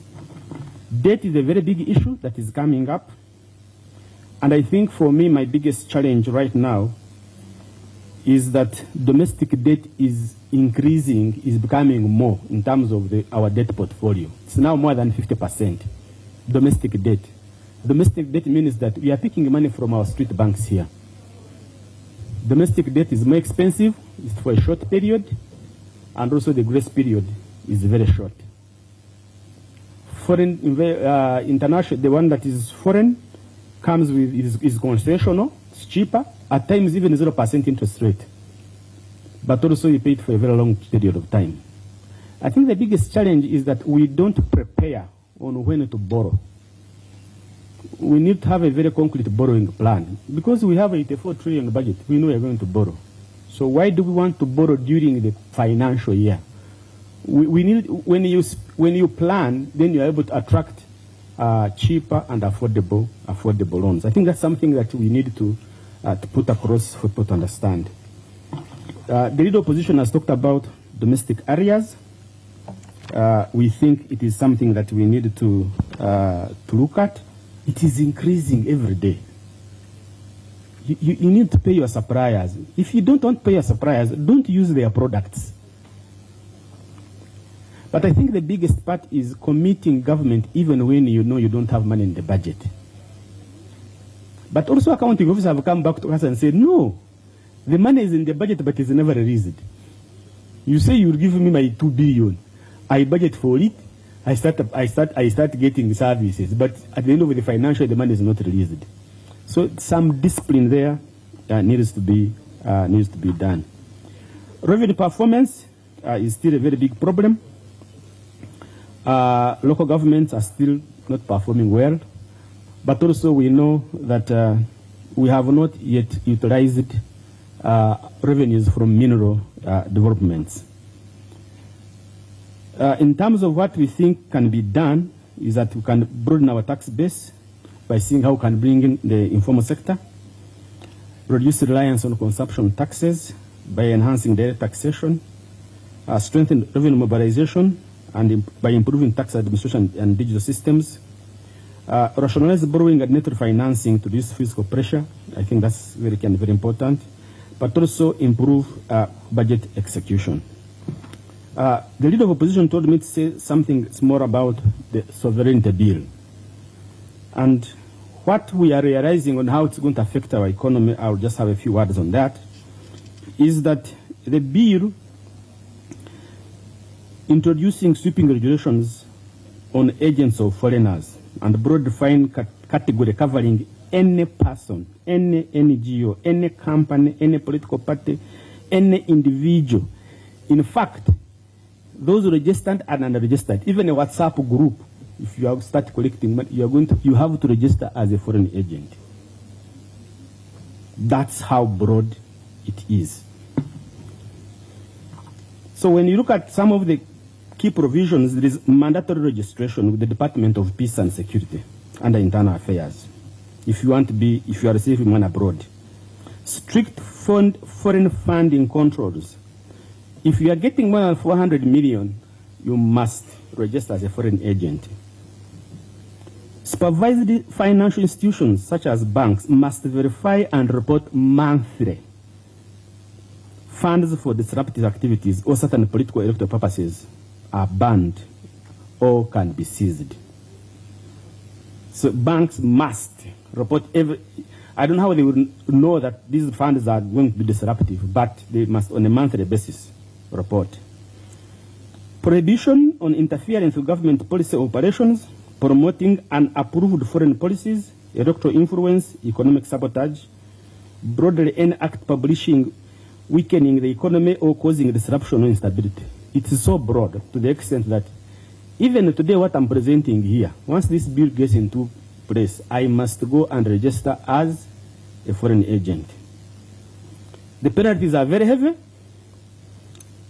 Speaker 3: Debt is a very big issue that is coming up. And I think for me, my biggest challenge right now is that domestic debt is increasing, is becoming more in terms of our debt portfolio. It's now more than 50%. Domestic debt. Domestic debt means that we are picking money from our street banks here. Domestic debt is more expensive, it's for a short period, and also the grace period is very short. Foreign, international, the one that is foreign comes with, is concessional, it's cheaper, at times even 0% interest rate. But also you pay it for a very long period of time. I think the biggest challenge is that we don't prepare on when to borrow. We need to have a very concrete borrowing plan. Because we have a 84 trillion budget, we know we are going to borrow. So why do we want to borrow during the financial year? We need, when you plan, then you are able to attract cheaper and affordable loans. I think that's something that we need to put across for people to understand. The leader opposition has talked about domestic areas. We think it is something that we need to look at. It is increasing every day. You need to pay your suppliers. If you don't want to pay your suppliers, don't use their products. But I think the biggest part is committing government even when you know you don't have money in the budget. But also accounting officers have come back to us and said, no, the money is in the budget but is never released. You say you will give me my 2 billion. I budget for it. I start getting services. But at the end of the financial, the money is not released. So some discipline there needs to be done. Revenue performance is still a very big problem. Local governments are still not performing well. But also we know that we have not yet utilized revenues from mineral developments. In terms of what we think can be done is that we can broaden our tax base by seeing how we can bring in the informal sector, reduce reliance on consumption taxes by enhancing direct taxation, strengthen revenue mobilization, and by improving tax administration and digital systems, rationalize borrowing and net refinancing to reduce fiscal pressure. I think that's very important. But also improve budget execution. The leader of opposition told me to say something more about the sovereignty bill. And what we are realizing on how it's going to affect our economy, I'll just have a few words on that, is that the bill introducing sweeping regulations on agents of foreigners and broad defined category covering any person, any NGO, any company, any political party, any individual. In fact, those registered and unregistered, even a WhatsApp group, if you start collecting money, you have to register as a foreign agent. That's how broad it is. So when you look at some of the key provisions, there is mandatory registration with the Department of Peace and Security under Internal Affairs. If you are receiving money abroad. Strict foreign funding controls. If you are getting more than 400 million, you must register as a foreign agent. Supervised financial institutions, such as banks, must verify and report monthly funds for disruptive activities or certain political or electoral purposes are banned or can be seized. So banks must report I don't know how they would know that these funds are going to be disruptive, but they must on a monthly basis report. Prohibition on interference with government policy operations, promoting unapproved foreign policies, electoral influence, economic sabotage, broadly enact publishing, weakening the economy or causing disruption or instability. It is so broad to the extent that even today what I'm presenting here, once this bill gets into place, I must go and register as a foreign agent. The penalties are very heavy.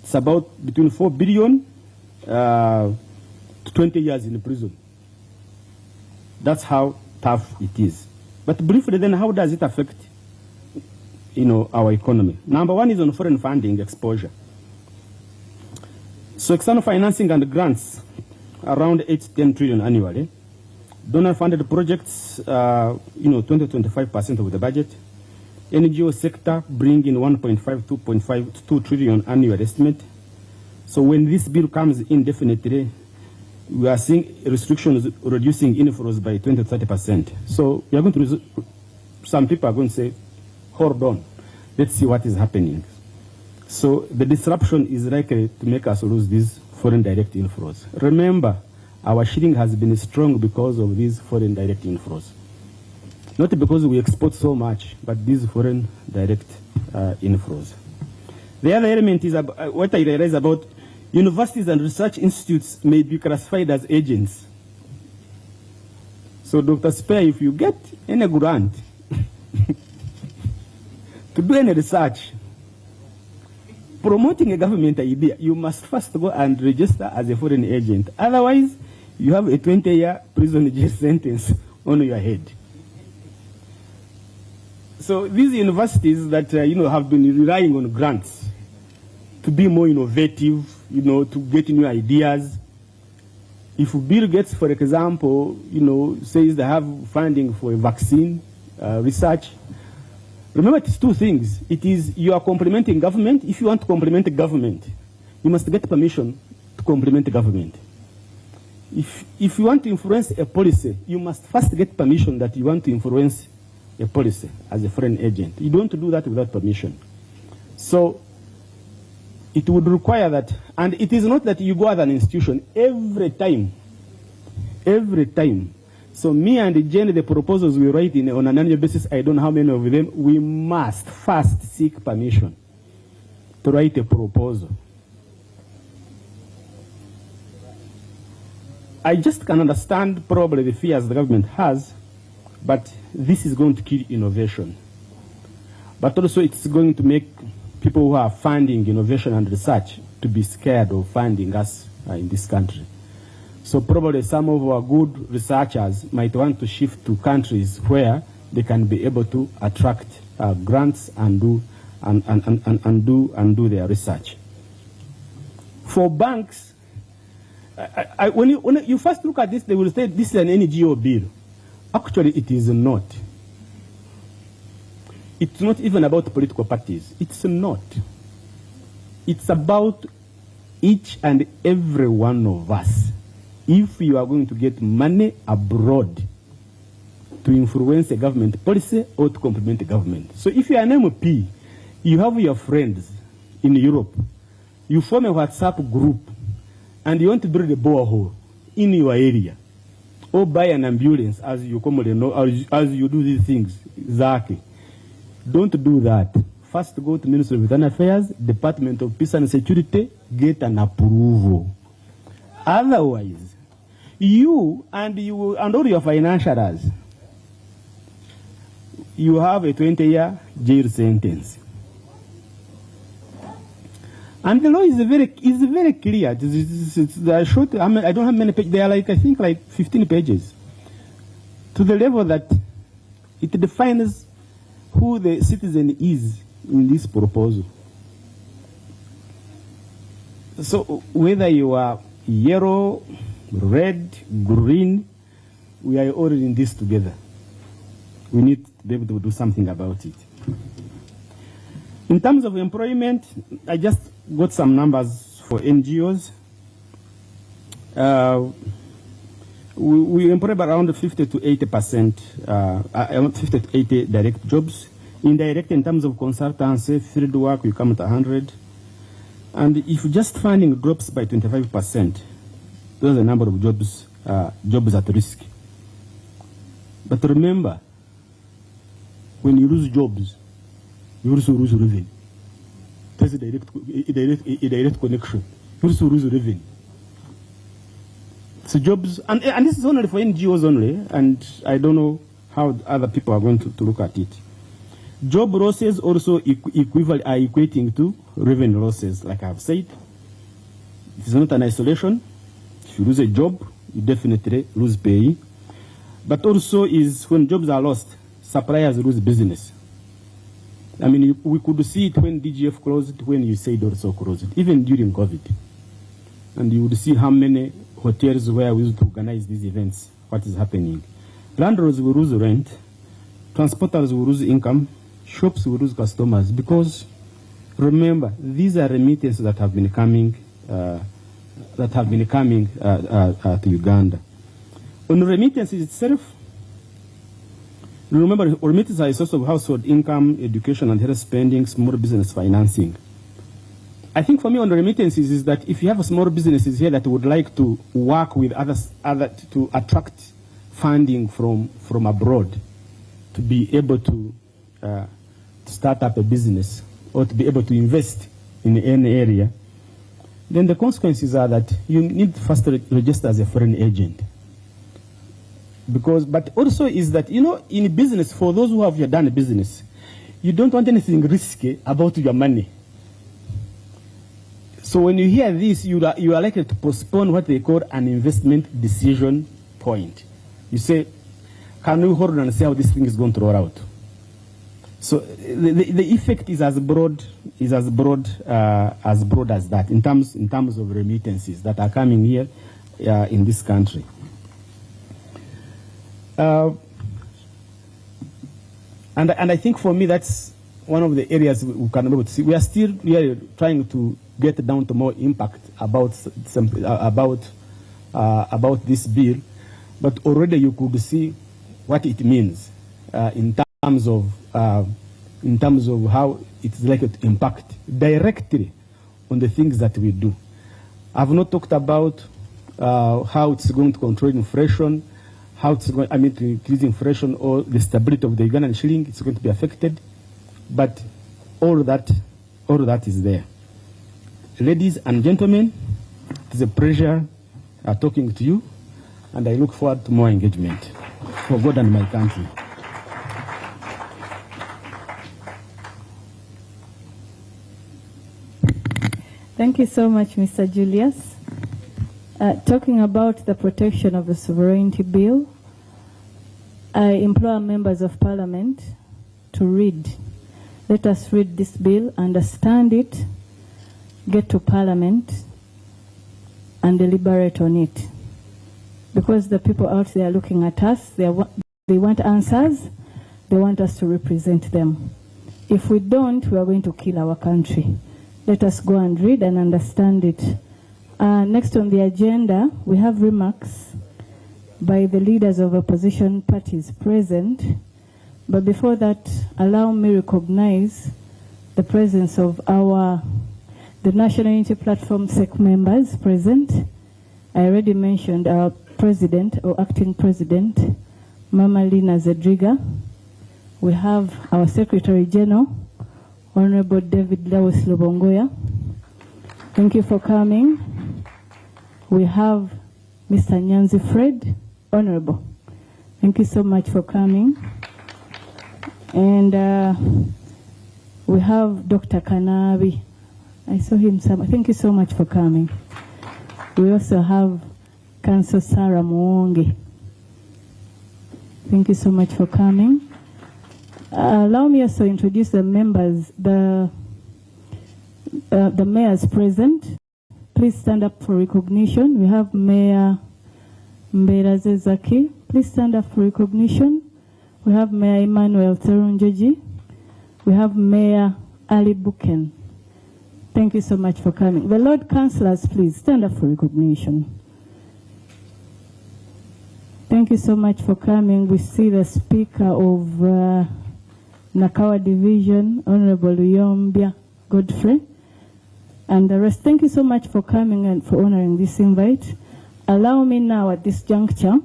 Speaker 3: It's about between 4 billion to 20 years in prison. That's how tough it is. But briefly then, how does it affect our economy? Number one is on foreign funding exposure. So external financing and grants, around 8 to 10 trillion annually. Donor-funded projects, 20-25% of the budget. NGO sector bring in 2 trillion annual estimate. So when this bill comes in, definitely, we are seeing restrictions reducing inflows by 20-30%. So we are going to, some people are going to say, hold on, let's see what is happening. So the disruption is likely to make us lose these foreign direct inflows. Remember, our shilling has been strong because of these foreign direct inflows. Not because we export so much, but these foreign direct inflows. The other element is what I realize about universities and research institutes may be classified as agents. So Dr. Spear, if you get any grant to do any research, promoting a government idea, you must first go and register as a foreign agent. Otherwise, you have a 20-year prison jail sentence on your head. So these universities that have been relying on grants to be more innovative, to get new ideas. If Bill Gates, for example, says they have funding for a vaccine research, remember it's two things. It is you are complementing government. If you want to complement the government, you must get permission to complement the government. If you want to influence a policy, you must first get permission that you want to influence a policy as a foreign agent. You don't do that without permission. So it would require that, and it is not that you go as an institution every time. So me and Jane, the proposals we write on an annual basis, I don't know how many of them, we must first seek permission to write a proposal. I just can understand probably the fears the government has, but this is going to kill innovation. But also it's going to make people who are funding innovation and research to be scared of funding us in this country. So probably some of our good researchers might want to shift to countries where they can be able to attract grants and do their research. For banks, when you first look at this, they will say this is an NGO bill. Actually, it is not. It's not even about political parties. It's not. It's about each and every one of us. If you are going to get money abroad to influence a government policy or to complement the government. So if you are an MP, you have your friends in Europe, you form a WhatsApp group, and you want to build a borehole in your area, or buy an ambulance, as you commonly know, as you do these things, exactly. Don't do that. First go to Ministry of Internal Affairs, Department of Peace and Security, get an approval. Otherwise, you and all your financiers, you have a 20-year jail sentence. And the law is very clear. It's short. I don't have many pages. They are I think 15 pages. To the level that it defines who the citizen is in this proposal. So whether you are yellow, red, green, we are all in this together. We need to be able to do something about it. In terms of employment, I just got some numbers for NGOs. We employ around 50 to 80%, 50 to 80 direct jobs. Indirect, in terms of consultancy, field work, we come at 100. And if just funding drops by 25%, there's a number of jobs at risk. But remember, when you lose jobs, you also lose revenue. There's a direct connection. You also lose revenue. So jobs, and this is only for NGOs only, and I don't know how other people are going to look at it. Job losses also are equating to revenue losses, like I have said. It's not an isolation. If you lose a job, you definitely lose pay. But also is when jobs are lost, suppliers lose business. I mean, we could see it when DGF closed, when USAID also closed, even during COVID. And you would see how many hotels where we used to organize these events, what is happening. Landlords will lose rent, transporters will lose income, shops will lose customers, because remember, these are remittances that have been coming to Uganda. On remittances itself, remember, remittances are a source of household income, education and health spending, small business financing. I think for me on remittances is that if you have small businesses here that would like to work with others to attract funding from abroad, to be able to start up a business or to be able to invest in any area, then the consequences are that you need to first register as a foreign agent. But also is that, you know, in business, for those who have done a business, you don't want anything risky about your money. So when you hear this, you are likely to postpone what they call an investment decision point. You say, can we hold on and see how this thing is going to roll out? So the effect is as broad as that in terms of remittances that are coming here in this country. And I think for me that's one of the areas we can be able to see. We are still really trying to get down to more impact about this bill, but already you could see what it means in terms in terms of how it's likely to impact directly on the things that we do. I've not talked about how it's going to control inflation, how it's going, to increase inflation or the stability of the Ugandan shilling. It's going to be affected, but all that is there. Ladies and gentlemen, it is a pleasure talking to you, and I look forward to more engagement for God and my country.
Speaker 2: Thank you so much, Mr. Julius. Talking about the protection of the sovereignty bill, I implore members of parliament to read. Let us read this bill, understand it, get to parliament, and deliberate on it. Because the people out there looking at us, they want answers, they want us to represent them. If we don't, we are going to kill our country. Let us go and read and understand it. Next on the agenda, we have remarks by the leaders of opposition parties present. But before that, allow me to recognize the presence of the National Unity Platform SEC members present. I already mentioned our president or acting president, Mama Lina Zedriga. We have our Secretary General, Honorable David Lawis Lubongoya. Thank you for coming. We have Mr. Nyanzi Fred, Honorable. Thank you so much for coming. And we have Dr. Kanabi. I saw him some. Thank you so much for coming. We also have Councillor Sarah Muonge. Thank you so much for coming. Allow me also to introduce the members, the mayors present. Please stand up for recognition. We have Mayor Mberaze Zaki. Please stand up for recognition. We have Mayor Emmanuel Terunjeji. We have Mayor Ali Buken. Thank you so much for coming. The Lord Councillors, please stand up for recognition. Thank you so much for coming. We see the Speaker of Nakawa Division, Honorable Yombia Godfrey, and the rest. Thank you so much for coming and for honoring this invite. Allow me now at this juncture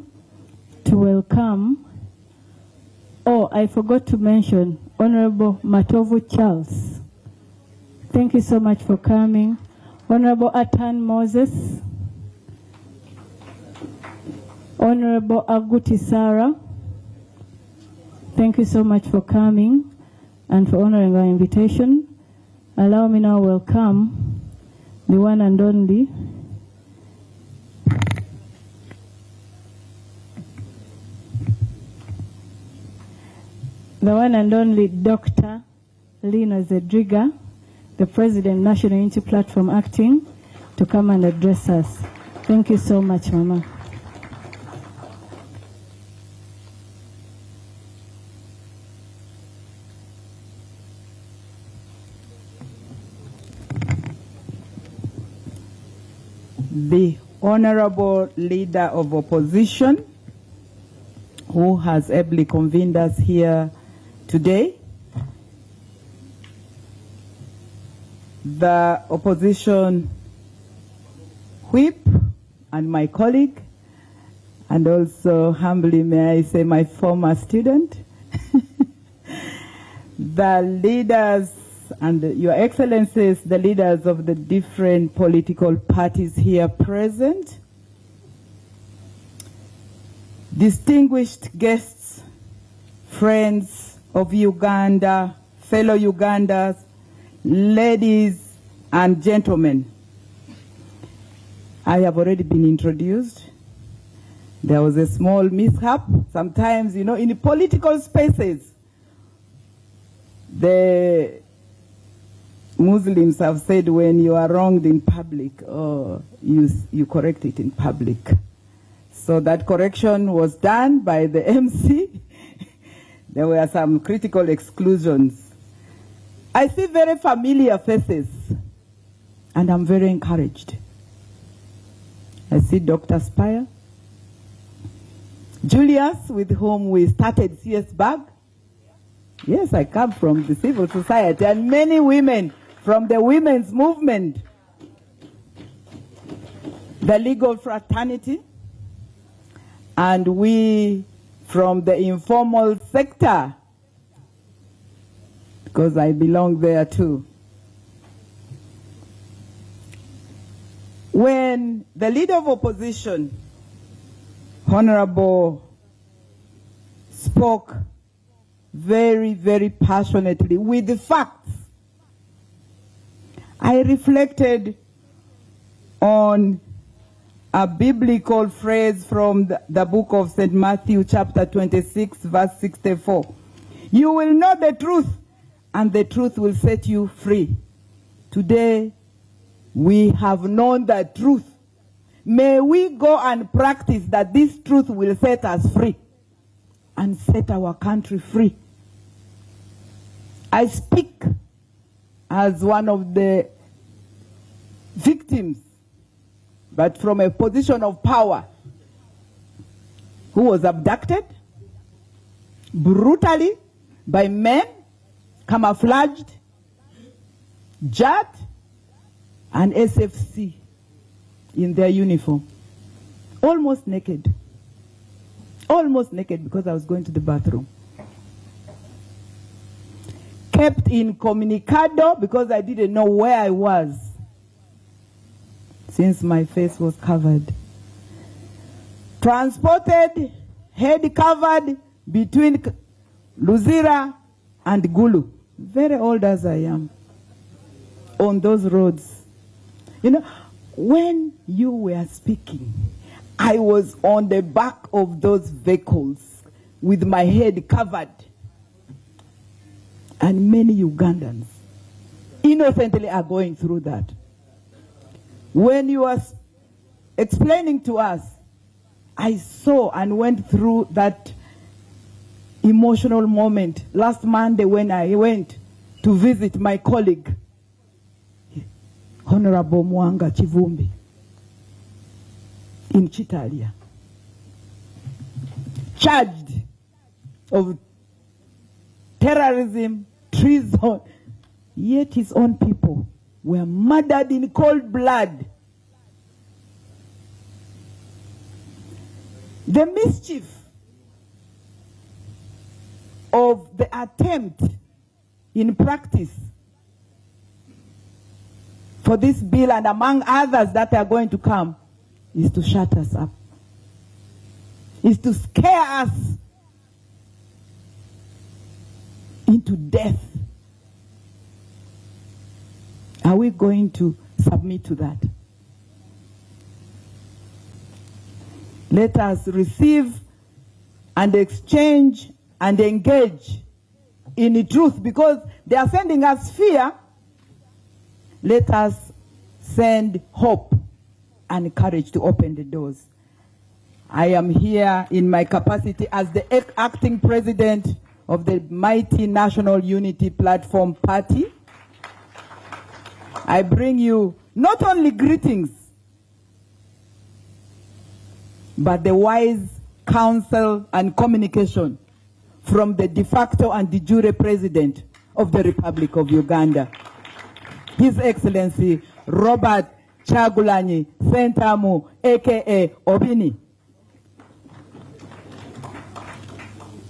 Speaker 2: to welcome, I forgot to mention, Honorable Matovu Charles. Thank you so much for coming. Honorable Atan Moses, Honorable Aguti Sarah, thank you so much for coming and for honoring our invitation. Allow me now to welcome the one and only Dr. Lina Zedriga, the President, National Unity Platform Acting, to come and address us. Thank you so much, Mama.
Speaker 4: The Honorable Leader of Opposition, who has ably convened us here today, the Opposition Whip and my colleague, and also humbly may I say my former student, the leaders and Your Excellencies, the leaders of the different political parties here present, distinguished guests, friends of Uganda, fellow Ugandans, ladies and gentlemen. I have already been introduced. There was a small mishap. Sometimes, you know, in the political spaces, the Muslims have said when you are wronged in public, you correct it in public. So that correction was done by the MC. There were some critical exclusions. I see very familiar faces, and I'm very encouraged. I see Dr. Spire, Julius, with whom we started CS Bag, Yes, I come from the civil society, and many women from the women's movement, the legal fraternity, and we from the informal sector, because I belong there too. When the leader of opposition, Honorable, spoke very, very passionately with the facts, I reflected on a biblical phrase from the book of St. Matthew, chapter 26, verse 64. You will know the truth, and the truth will set you free. Today, we have known the truth. May we go and practice that this truth will set us free and set our country free. I speak as one of the victims, but from a position of power, who was abducted brutally by men, camouflaged, JAD, and SFC in their uniform, almost naked because I was going to the bathroom. Kept incommunicado because I didn't know where I was, since my face was covered. Transported, head covered, between Luzira and Gulu, very old as I am, on those roads. You know, when you were speaking, I was on the back of those vehicles with my head covered. And many Ugandans innocently are going through that. When you were explaining to us, I saw and went through that emotional moment last Monday when I went to visit my colleague, Honorable Mwanga Chivumbi, in Chitalia, charged of terrorism, treason, yet his own people were murdered in cold blood. The mischief of the attempt in practice for this bill, and among others that are going to come, is to shut us up, is to scare us into death. Are we going to submit to that? Let us receive and exchange and engage in the truth, because they are sending us fear. Let us send hope and courage to open the doors. I am here in my capacity as the acting president of the mighty National Unity Platform Party. I bring you not only greetings, but the wise counsel and communication from the de facto and de jure president of the Republic of Uganda, His Excellency Robert Kyagulanyi Sentamu, aka Obini.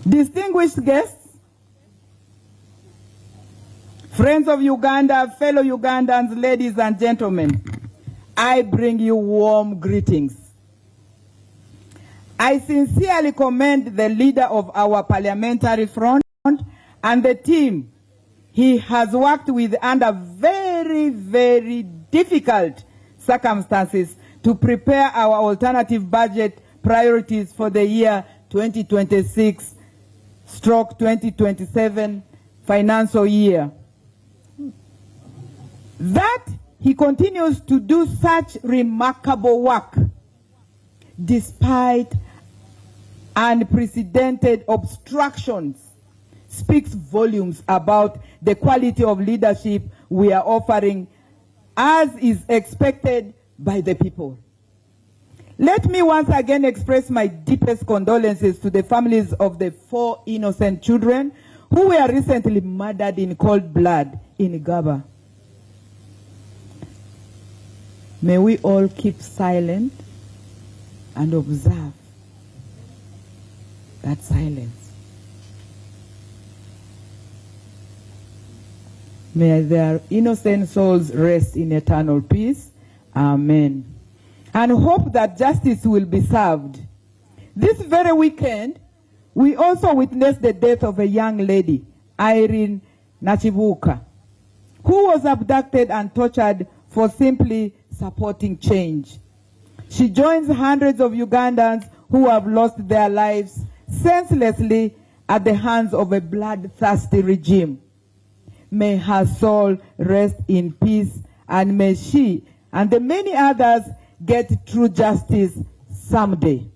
Speaker 4: Distinguished guests, friends of Uganda, fellow Ugandans, ladies and gentlemen, I bring you warm greetings. I sincerely commend the leader of our parliamentary front and the team he has worked with under very, very difficult circumstances to prepare our alternative budget priorities for the year 2026/2027 financial year. That he continues to do such remarkable work despite unprecedented obstructions speaks volumes about the quality of leadership we are offering, as is expected by the people. Let me once again express my deepest condolences to the families of the 4 innocent children who were recently murdered in cold blood in Gaba. May we all keep silent and observe that silence. May their innocent souls rest in eternal peace. Amen. And hope that justice will be served. This very weekend, we also witnessed the death of a young lady, Irene Nachibuka, who was abducted and tortured for simply supporting change. She joins hundreds of Ugandans who have lost their lives senselessly at the hands of a bloodthirsty regime. May her soul rest in peace, and may she and the many others get true justice someday.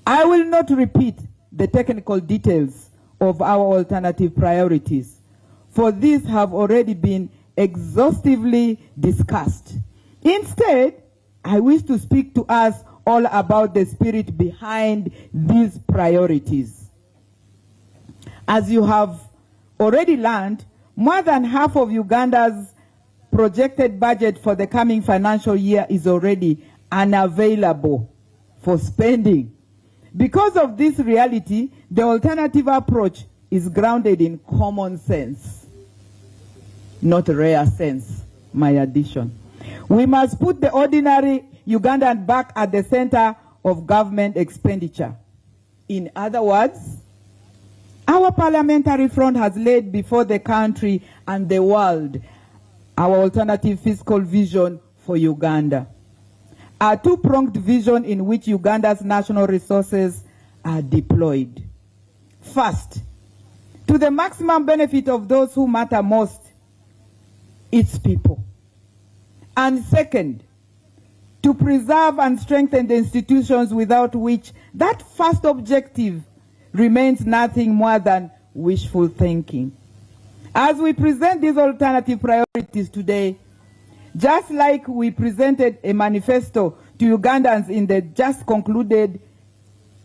Speaker 4: I will not repeat the technical details of our alternative priorities, for these have already been exhaustively discussed. Instead, I wish to speak to us all about the spirit behind these priorities. As you have already learned, more than half of Uganda's projected budget for the coming financial year is already unavailable for spending. Because of this reality, the alternative approach is grounded in common sense, not rare sense, my addition. We must put the ordinary Ugandan back at the center of government expenditure. In other words, our parliamentary front has laid before the country and the world our alternative fiscal vision for Uganda. A two-pronged vision in which Uganda's national resources are deployed. First, to the maximum benefit of those who matter most, its people. And second, to preserve and strengthen the institutions without which that first objective remains nothing more than wishful thinking. As we present these alternative priorities today, just like we presented a manifesto to Ugandans in the just concluded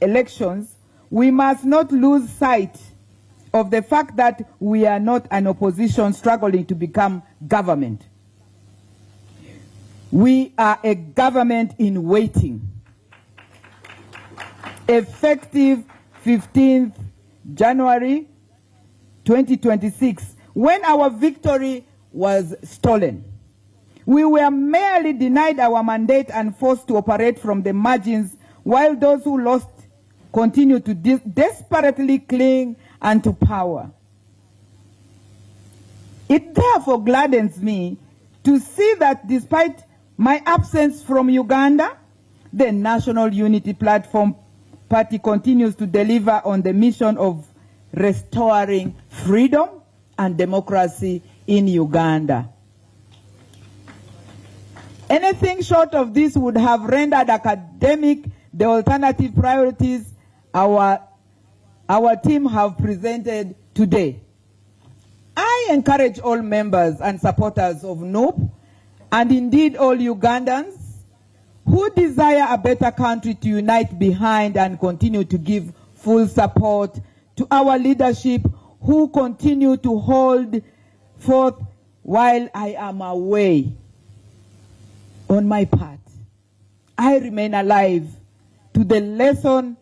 Speaker 4: elections, we must not lose sight of the fact that we are not an opposition struggling to become government. We are a government in waiting. Effective 15th January 2026, when our victory was stolen. We were merely denied our mandate and forced to operate from the margins, while those who lost continue to desperately cling unto power. It therefore gladdens me to see that despite my absence from Uganda, the National Unity Platform Party continues to deliver on the mission of restoring freedom and democracy in Uganda. Anything short of this would have rendered academic the alternative priorities our team have presented today. I encourage all members and supporters of NUP, and indeed all Ugandans, who desire a better country to unite behind and continue to give full support to our leadership who continue to hold forth while I am away. On my part, I remain alive to the lesson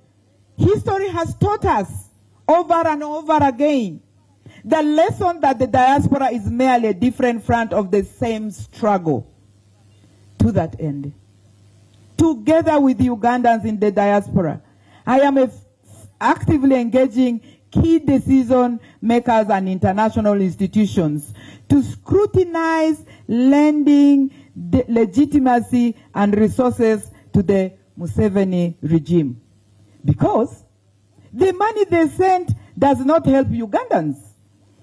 Speaker 4: history has taught us over and over again. The lesson that the diaspora is merely a different front of the same struggle. To that end, together with Ugandans in the diaspora, I am actively engaging key decision makers and international institutions to scrutinize lending the legitimacy and resources to the Museveni regime. Because the money they sent does not help Ugandans.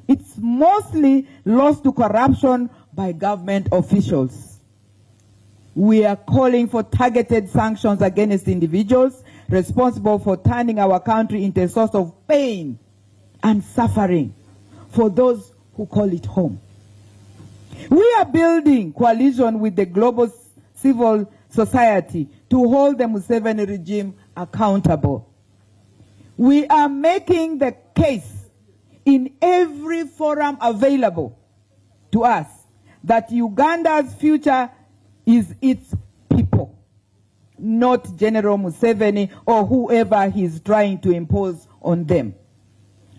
Speaker 4: It's mostly lost to corruption by government officials. We are calling for targeted sanctions against individuals responsible for turning our country into a source of pain and suffering for those who call it home. We are building coalition with the global civil society to hold the Museveni regime accountable. We are making the case in every forum available to us that Uganda's future is its people, not General Museveni or whoever he's trying to impose on them.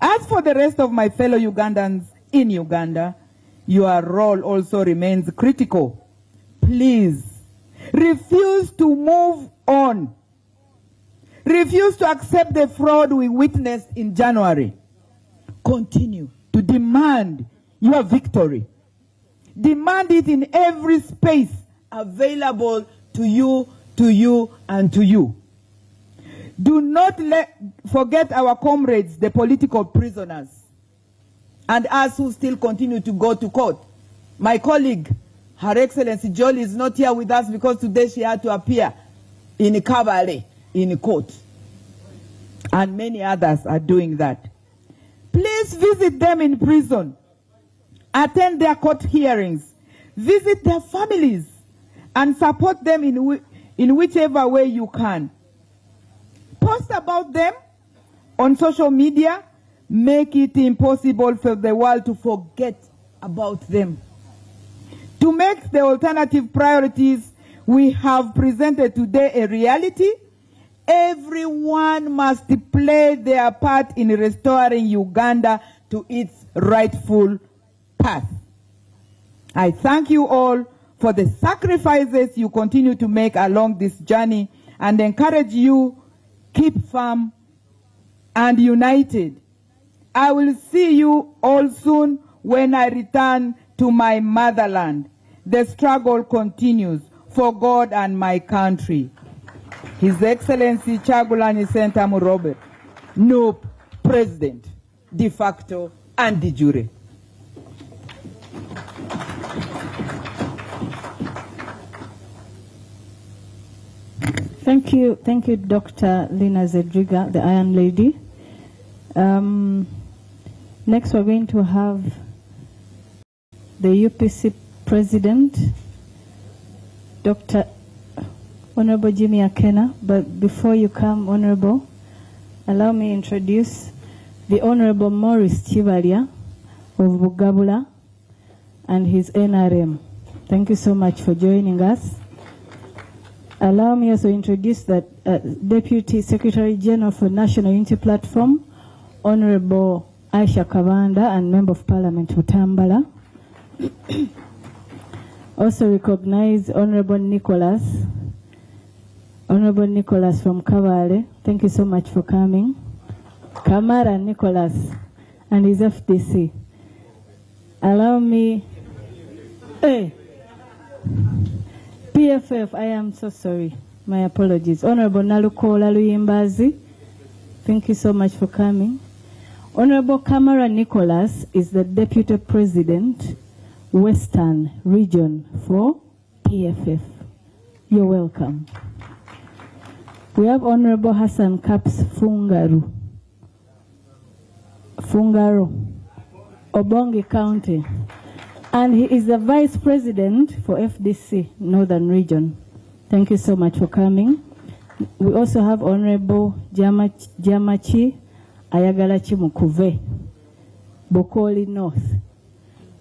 Speaker 4: As for the rest of my fellow Ugandans in Uganda, your role also remains critical. Please, refuse to move on. Refuse to accept the fraud we witnessed in January. Continue to demand your victory. Demand it in every space available to you, and to you. Do not forget our comrades, the political prisoners, and us who still continue to go to court. My colleague, Her Excellency Jolie, is not here with us because today she had to appear in Kabale in court. And many others are doing that. Please visit them in prison. Attend their court hearings. Visit their families and support them in whichever way you can. Post about them on social media. Make it impossible for the world to forget about them. To make the alternative priorities we have presented today a reality, everyone must play their part in restoring Uganda to its rightful path. I thank you all for the sacrifices you continue to make along this journey and encourage you, keep firm and united. I will see you all soon when I return to my motherland. The struggle continues for God and my country. His Excellency Kyagulanyi Ssentamu Robert, NUP President, de facto and de jure.
Speaker 2: Thank you, Dr. Lina Zedriga, the Iron Lady. Next, we're going to have the UPC President, Dr. Honorable Jimmy Akena. But before you come, Honorable, allow me to introduce the Honorable Maurice Chivalya of Bugabula and his NRM. Thank you so much for joining us. Allow me also to introduce the Deputy Secretary General for National Unity Platform, Honorable Aisha Kabanda, and Member of Parliament Butambala. Also recognize Honorable Nicholas from Kabale. Thank you so much for coming. Kamara Nicholas and his FDC. Allow me... Hey! PFF, I am so sorry. My apologies. Honorable Nalukola Luyimbazi, thank you so much for coming. Honorable Kamara Nicholas is the Deputy President, Western Region for PFF. You're welcome. We have Honorable Hassan Kaps Fungaro, Obongi County. And he is the Vice President for FDC, Northern Region. Thank you so much for coming. We also have Honorable Jamachi Ayagalachi Mukuve, Bokoli North.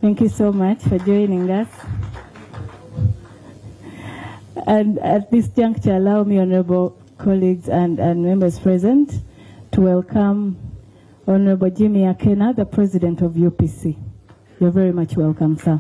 Speaker 2: Thank you so much for joining us. And at this juncture, allow me, honorable colleagues and members present, to welcome Honorable Jimmy Akena, the President of UPC. You're very much welcome, sir.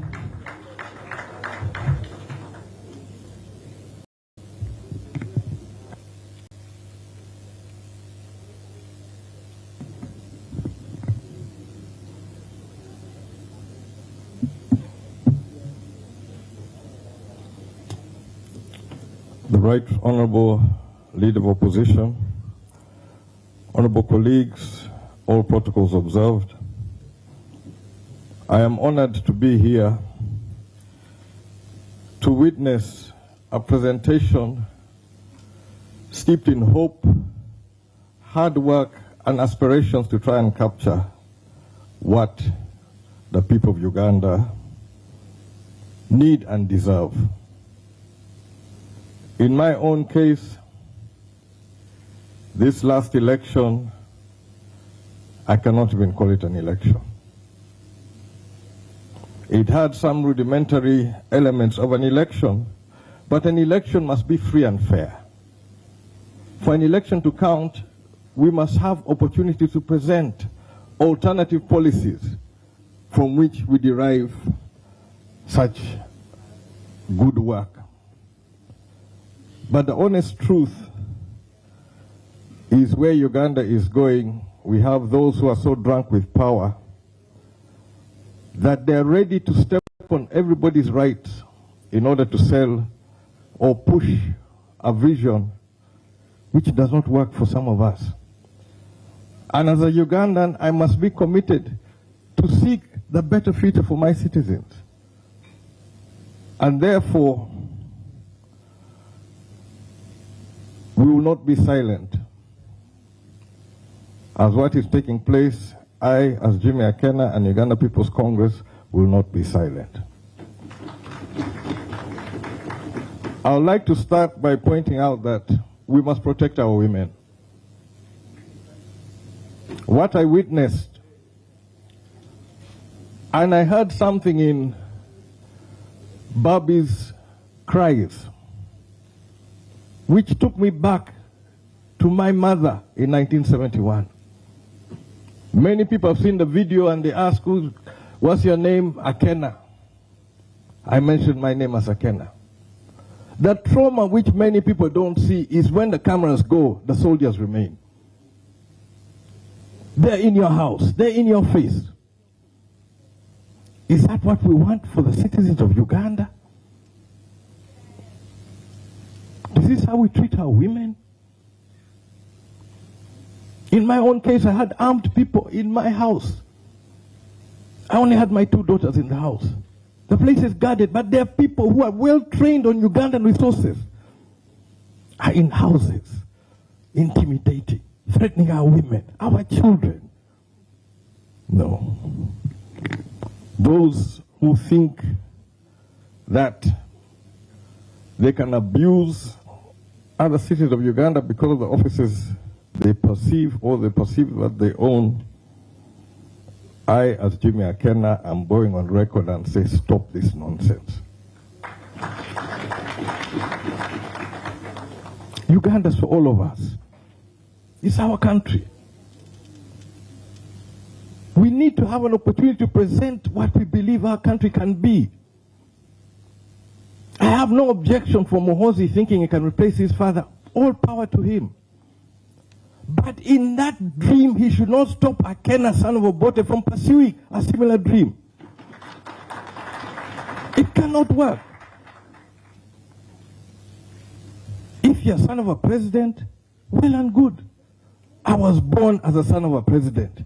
Speaker 5: The Right Honorable Leader of Opposition, honorable colleagues, all protocols observed, I am honored to be here to witness a presentation steeped in hope, hard work, and aspirations to try and capture what the people of Uganda need and deserve. In my own case, this last election, I cannot even call it an election. It had some rudimentary elements of an election, but an election must be free and fair. For an election to count, we must have opportunity to present alternative policies from which we derive such good work. But the honest truth is where Uganda is going, we have those who are so drunk with power that they're ready to step on everybody's rights in order to sell or push a vision which does not work for some of us. And as a Ugandan, I must be committed to seek the better future for my citizens. And therefore, we will not be silent. As what is taking place, I, as Jimmy Akena and Uganda People's Congress, will not be silent. I would like to start by pointing out that we must protect our women. What I witnessed, and I heard something in Bobby's cries, which took me back to my mother in 1971. Many people have seen the video and they ask, what's your name? Akena. I mentioned my name as Akena. The trauma which many people don't see is when the cameras go, the soldiers remain. They're in your house, they're in your face. Is that what we want for the citizens of Uganda? This is how we treat our women? In my own case, I had armed people in my house. I only had my 2 daughters in the house. The place is guarded, but there are people who are well trained on Ugandan resources, are in houses, intimidating, threatening our women, our children. No. Those who think that they can abuse other cities of Uganda because of the offices they perceive or they perceive that they own, I, as Jimmy Akena, am going on record and say, stop this nonsense. Uganda's for all of us. It's our country. We need to have an opportunity to present what we believe our country can be. I have no objection for Muhoozi thinking he can replace his father. All power to him. But in that dream, he should not stop Akena, son of Obote, from pursuing a similar dream. It cannot work. If you're son of a president, well and good. I was born as a son of a president,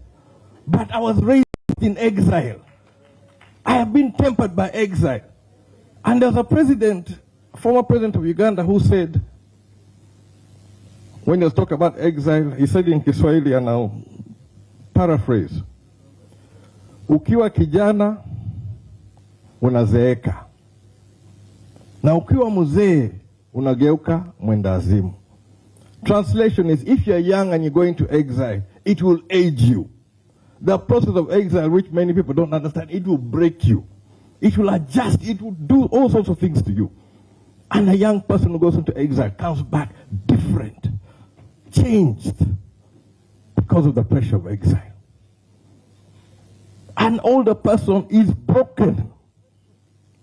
Speaker 5: but I was raised in exile. I have been tempered by exile. And there's a president, former president of Uganda, who said, when he was talking about exile, he said in Kiswahili, and I'll paraphrase, ukiwa kijana unazeeka, na ukiwa mzee unageuka mwendazimu. Translation is, if you're young and you're going to exile, it will age you. The process of exile, which many people don't understand, it will break you. It will adjust, it will do all sorts of things to you. And a young person who goes into exile comes back different, changed, because of the pressure of exile. An older person is broken.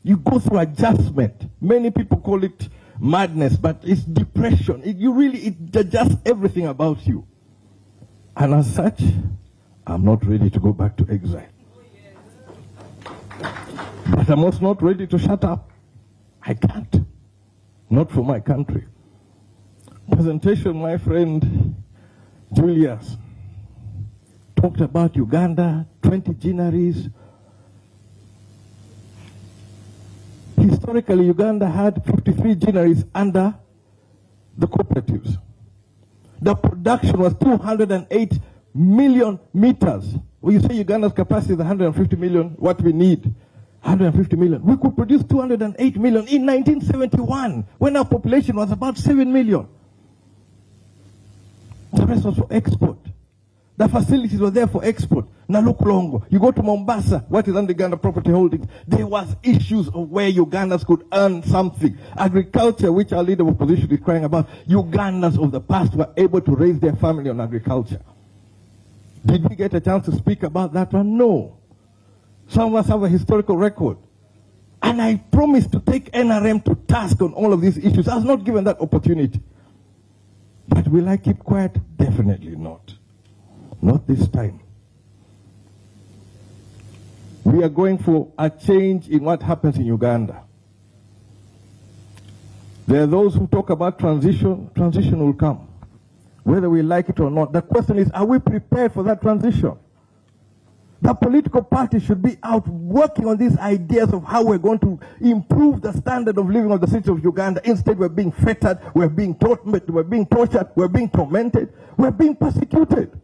Speaker 5: You go through adjustment. Many people call it madness, but it's depression. It adjusts everything about you. And as such, I'm not ready to go back to exile. But I'm also not ready to shut up. I can't. Not for my country. Presentation, my friend Julius talked about Uganda, 20 ginaries. Historically, Uganda had 53 ginaries under the cooperatives. The production was 208 million meters. When you say Uganda's capacity is 150 million, what we need, 150 million. We could produce 208 million in 1971, when our population was about 7 million. The rest was for export. The facilities were there for export. Nalukulongo. You go to Mombasa, what is under Uganda Property Holdings? There was issues of where Ugandans could earn something. Agriculture, which our leader of opposition is crying about, Ugandans of the past were able to raise their family on agriculture. Did we get a chance to speak about that one? No. Some of us have a historical record. And I promised to take NRM to task on all of these issues. I was not given that opportunity. But will I keep quiet? Definitely not. Not this time. We are going for a change in what happens in Uganda. There are those who talk about transition. Transition will come, whether we like it or not. The question is, are we prepared for that transition? The political parties should be out working on these ideas of how we're going to improve the standard of living of the citizens of Uganda. Instead, we're being fettered, we're being tortured, we're being tormented, we're being persecuted.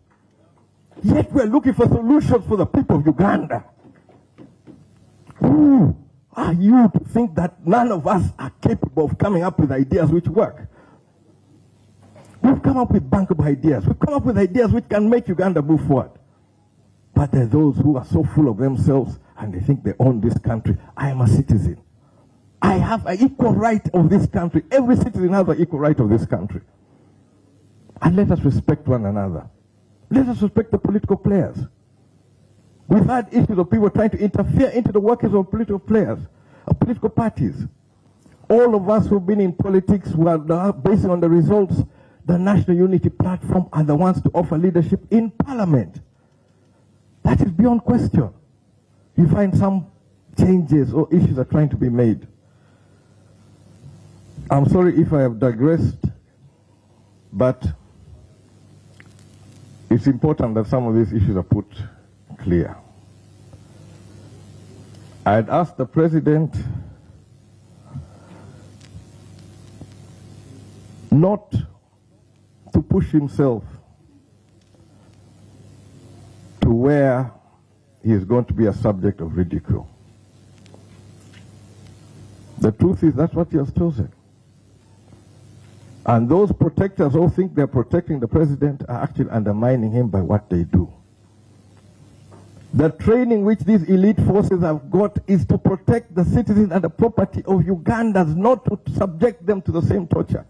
Speaker 5: Yet we're looking for solutions for the people of Uganda. Who are you to think that none of us are capable of coming up with ideas which work? We've come up with bankable ideas. We've come up with ideas which can make Uganda move forward. But there are those who are so full of themselves and they think they own this country. I am a citizen. I have an equal right of this country. Every citizen has an equal right of this country. And let us respect one another. Let us respect the political players. We've had issues of people trying to interfere into the workings of political players, of political parties. All of us who've been in politics, who are basing on the results, the National Unity Platform are the ones to offer leadership in Parliament. That is beyond question. You find some changes or issues are trying to be made. I'm sorry if I have digressed, but it's important that some of these issues are put clear. I had asked the President not to push himself to where he is going to be a subject of ridicule. The truth is that's what he has chosen. And those protectors who think they're protecting the President are actually undermining him by what they do. The training which these elite forces have got is to protect the citizens and the property of Ugandans, not to subject them to the same torture.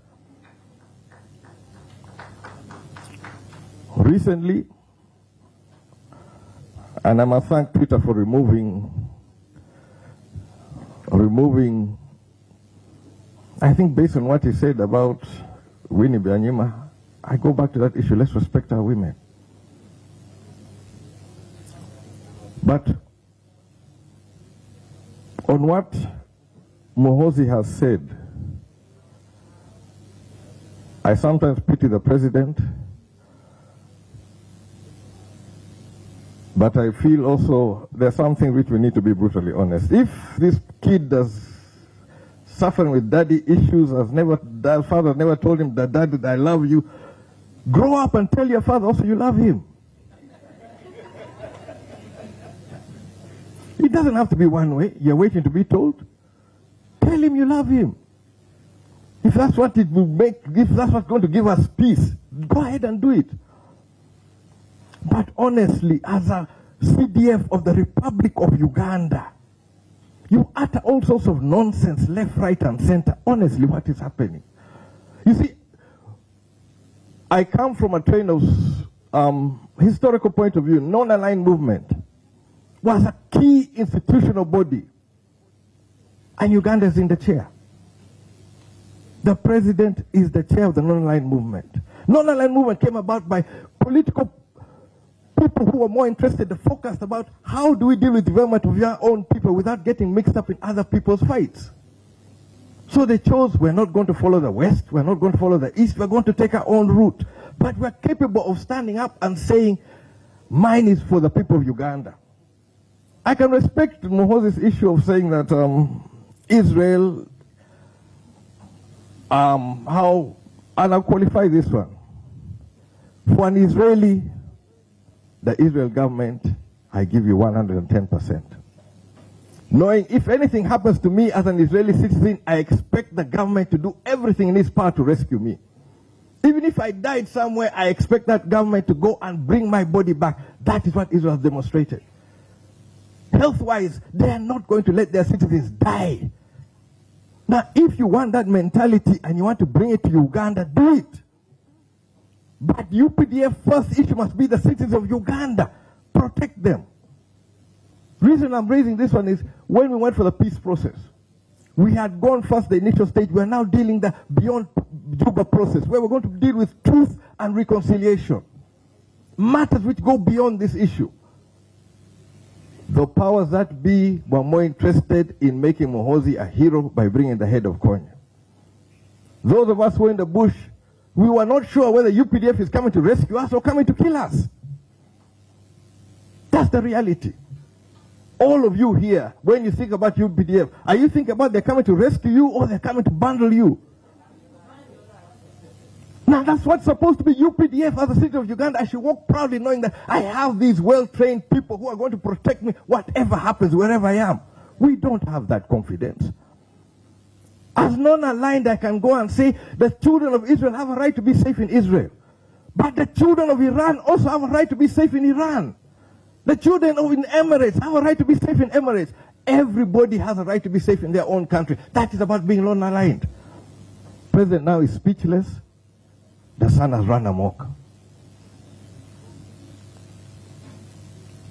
Speaker 5: Recently, and I must thank Twitter for removing, I think based on what he said about Winnie Byanyima, I go back to that issue. Let's respect our women. But on what Muhoozi has said, I sometimes pity the President, but I feel also there's something which we need to be brutally honest. If this kid does suffering with daddy issues, father never told him that, Daddy, I love you, grow up and tell your father also you love him. It doesn't have to be one way. You're waiting to be told. Tell him you love him. If that's what it will make, if that's what's going to give us peace, go ahead and do it. But honestly, as a CDF of the Republic of Uganda, you utter all sorts of nonsense, left, right, and center. Honestly, what is happening? You see, I come from a train of historical point of view. Non-aligned movement was a key institutional body, and Uganda is in the chair. The President is the chair of the non-aligned movement. Non-aligned movement came about by political people who were more interested and focused about how do we deal with development of your own people without getting mixed up in other people's fights. So they chose, we're not going to follow the West, we're not going to follow the East, we're going to take our own route. But we're capable of standing up and saying, mine is for the people of Uganda. I can respect Muhoozi's issue of saying that Israel, and I'll qualify this one. For an Israeli, the Israel government, I give you 110%. Knowing if anything happens to me as an Israeli citizen, I expect the government to do everything in its power to rescue me. Even if I died somewhere, I expect that government to go and bring my body back. That is what Israel has demonstrated. Health-wise, they are not going to let their citizens die. Now, if you want that mentality and you want to bring it to Uganda, do it. But UPDF first issue must be the citizens of Uganda. Protect them. Reason I'm raising this one is when we went for the peace process, we had gone first the initial stage. We are now dealing the beyond Juba process, where we're going to deal with truth and reconciliation. Matters which go beyond this issue. The powers that be were more interested in making Muhoozi a hero by bringing the head of Konya. Those of us who were in the bush, we were not sure whether UPDF is coming to rescue us or coming to kill us. That's the reality. All of you here, when you think about UPDF, are you thinking about they're coming to rescue you or they're coming to bundle you? Now that's what's supposed to be UPDF as a citizen of Uganda. I should walk proudly knowing that I have these well-trained people who are going to protect me whatever happens, wherever I am. We don't have that confidence. As non-aligned, I can go and say the children of Israel have a right to be safe in Israel. But the children of Iran also have a right to be safe in Iran. The children of the Emirates have a right to be safe in Emirates. Everybody has a right to be safe in their own country. That is about being non-aligned. President now is speechless. The son has run amok.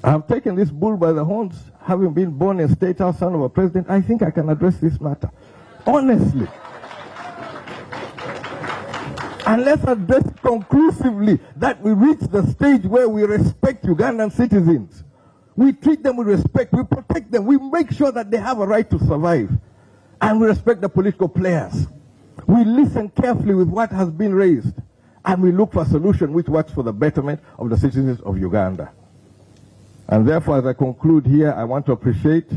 Speaker 5: I have taken this bull by the horns, having been born a state house son of a president. I think I can address this matter. Honestly. And let's address it conclusively that we reach the stage where we respect Ugandan citizens. We treat them with respect. We protect them. We make sure that they have a right to survive. And we respect the political players. We listen carefully with what has been raised. And we look for a solution which works for the betterment of the citizens of Uganda. And therefore, as I conclude here, I want to appreciate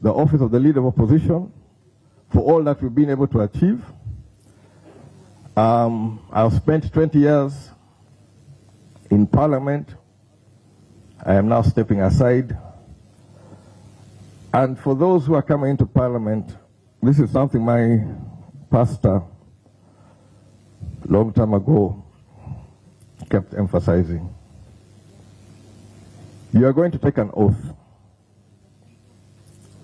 Speaker 5: the office of the Leader of Opposition for all that we've been able to achieve. I've spent 20 years in Parliament. I am now stepping aside. And for those who are coming into Parliament, this is something my pastor long time ago kept emphasizing. You are going to take an oath.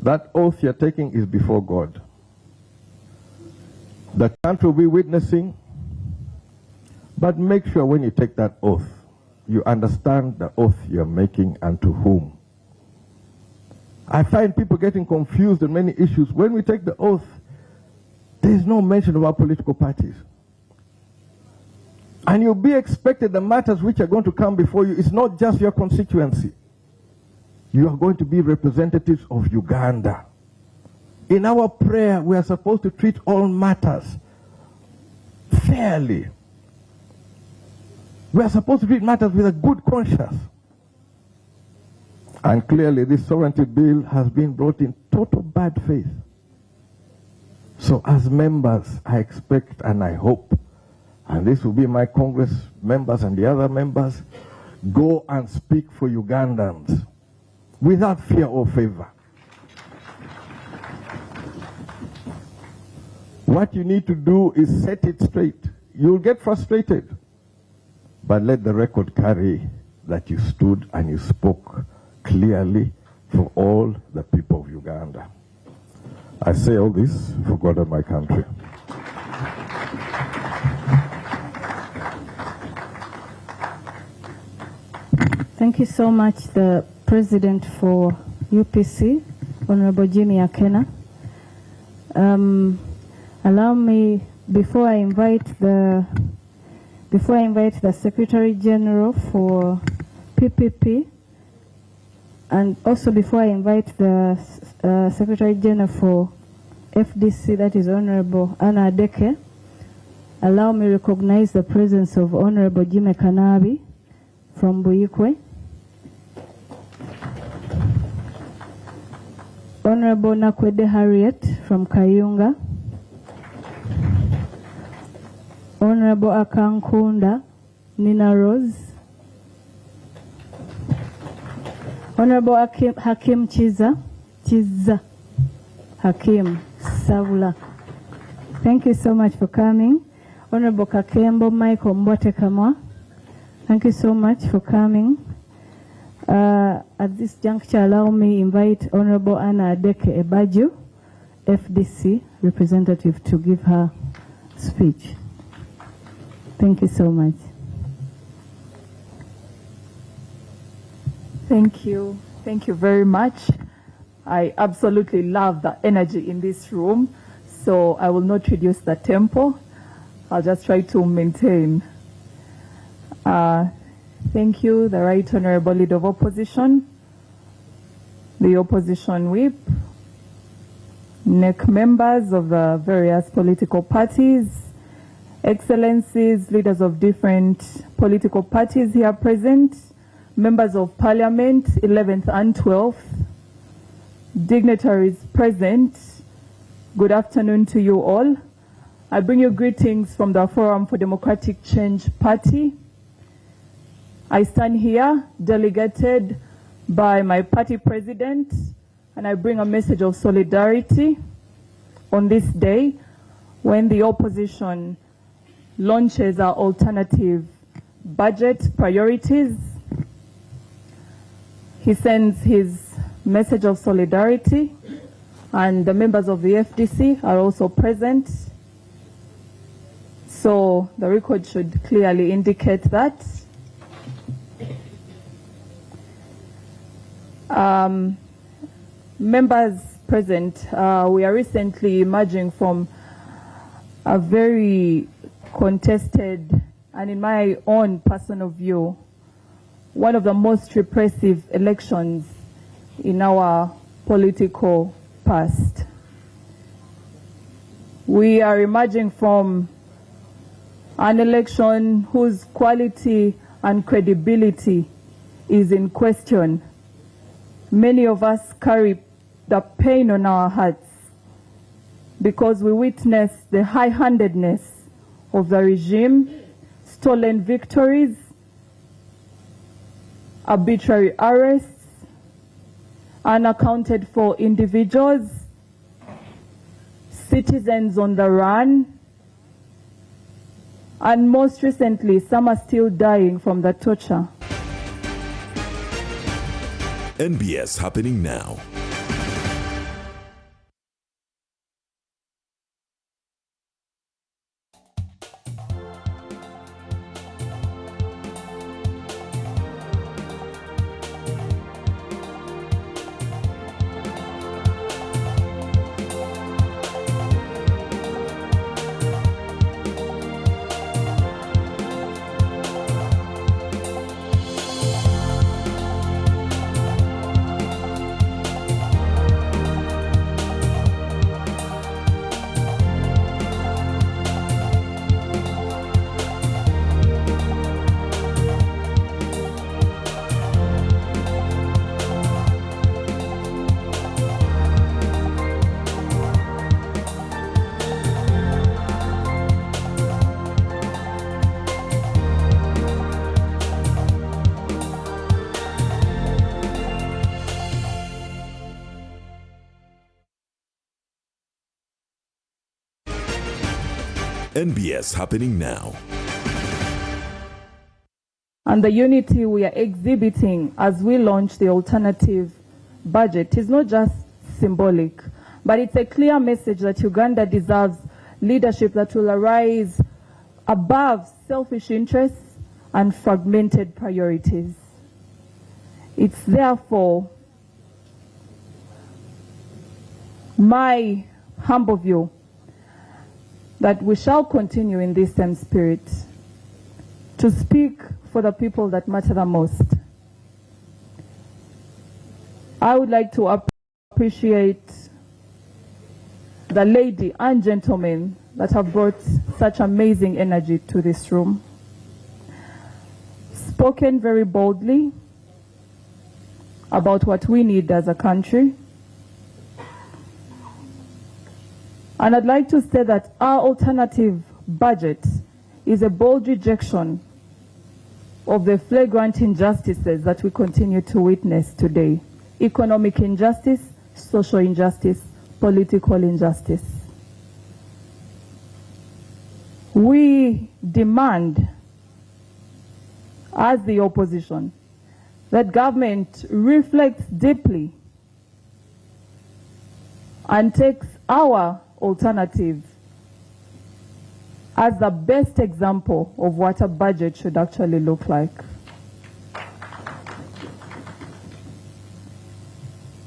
Speaker 5: That oath you're taking is before God. The country will be witnessing, but make sure when you take that oath, you understand the oath you're making and to whom. I find people getting confused on many issues. When we take the oath, there is no mention of our political parties. And you'll be expected the matters which are going to come before you, it's not just your constituency. You are going to be representatives of Uganda. In our prayer, we are supposed to treat all matters fairly. We are supposed to treat matters with a good conscience. And clearly, this sovereignty bill has been brought in total bad faith. So as members, I expect and I hope, and this will be my Congress members and the other members, go and speak for Ugandans without fear or favor. What you need to do is set it straight. You'll get frustrated, but let the record carry that you stood and you spoke clearly for all the people of Uganda. I say all this for God and my country.
Speaker 2: Thank you so much, the President for UPC, Honorable Jimmy Akena. Allow me, before I invite the Secretary General for PPP, and also before I invite the Secretary General for FDC, that is Honorable Anna Adeke, allow me to recognize the presence of Honorable Jimmy Kanabi from Buyikwe, Honorable Nakwede Harriet from Kayunga, Honorable Akankunda Nina Rose, Honorable Hakim Chiza Hakim Savula. Thank you so much for coming. Honorable Kakembo Michael Mbotekamwa, thank you so much for coming. At this juncture, allow me invite Honorable Anna Adeke Ebaju, FDC representative, to give her speech. Thank you so much.
Speaker 6: Thank you. Thank you very much. I absolutely love the energy in this room, so I will not reduce the tempo. I'll just try to maintain. Thank you, the Right Honorable Leader of Opposition, the Opposition Whip, NEC members of the various political parties, Excellencies, leaders of different political parties here present, members of Parliament, 11th and 12th, dignitaries present, good afternoon to you all. I bring you greetings from the Forum for Democratic Change Party. I stand here delegated by my party president, and I bring a message of solidarity on this day when the opposition launches our alternative budget priorities. He sends his message of solidarity, and the members of the FDC are also present. So the record should clearly indicate that. Members present, we are recently emerging from a very contested, and in my own personal view, one of the most repressive elections in our political past. We are emerging from an election whose quality and credibility is in question. Many of us carry the pain on our hearts because we witness the high-handedness of the regime, stolen victories, arbitrary arrests, unaccounted for individuals, citizens on the run, and most recently, some are still dying from the torture.
Speaker 7: NBS happening now. NBS happening now.
Speaker 6: And the unity we are exhibiting as we launch the alternative budget is not just symbolic, but it's a clear message that Uganda deserves leadership that will arise above selfish interests and fragmented priorities. It's therefore my humble view that we shall continue in this same spirit to speak for the people that matter the most. I would like to appreciate the lady and gentlemen that have brought such amazing energy to this room, spoken very boldly about what we need as a country. And I'd like to say that our alternative budget is a bold rejection of the flagrant injustices that we continue to witness today. Economic injustice, social injustice, political injustice. we demand, as the opposition, that government reflects deeply and takes our alternative as the best example of what a budget should actually look like.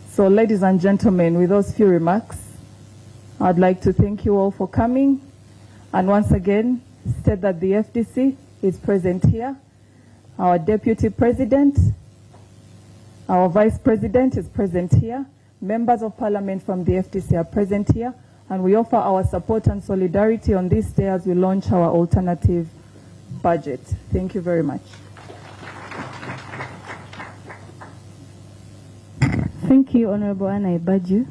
Speaker 6: So, ladies and gentlemen, with those few remarks, I'd like to thank you all for coming, and once again state that the FDC is present here. Our Deputy President, our Vice President is present here. Members of Parliament from the FDC are present here, and we offer our support and solidarity on this day as we launch our alternative budget. Thank you very much.
Speaker 2: Thank you, Honorable Anna Ibaju.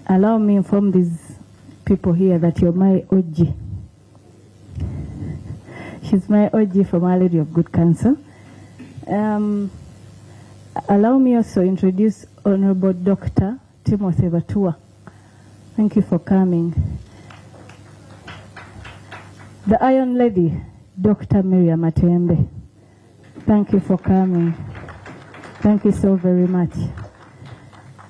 Speaker 2: Allow me to inform these people here that you're my OG. She's my OG from Our Lady of Good Counsel. Allow me also to introduce Honorable Dr. Timothy Batua. Thank you for coming. The Iron Lady, Dr. Miriam Matembe. Thank you for coming. Thank you so very much.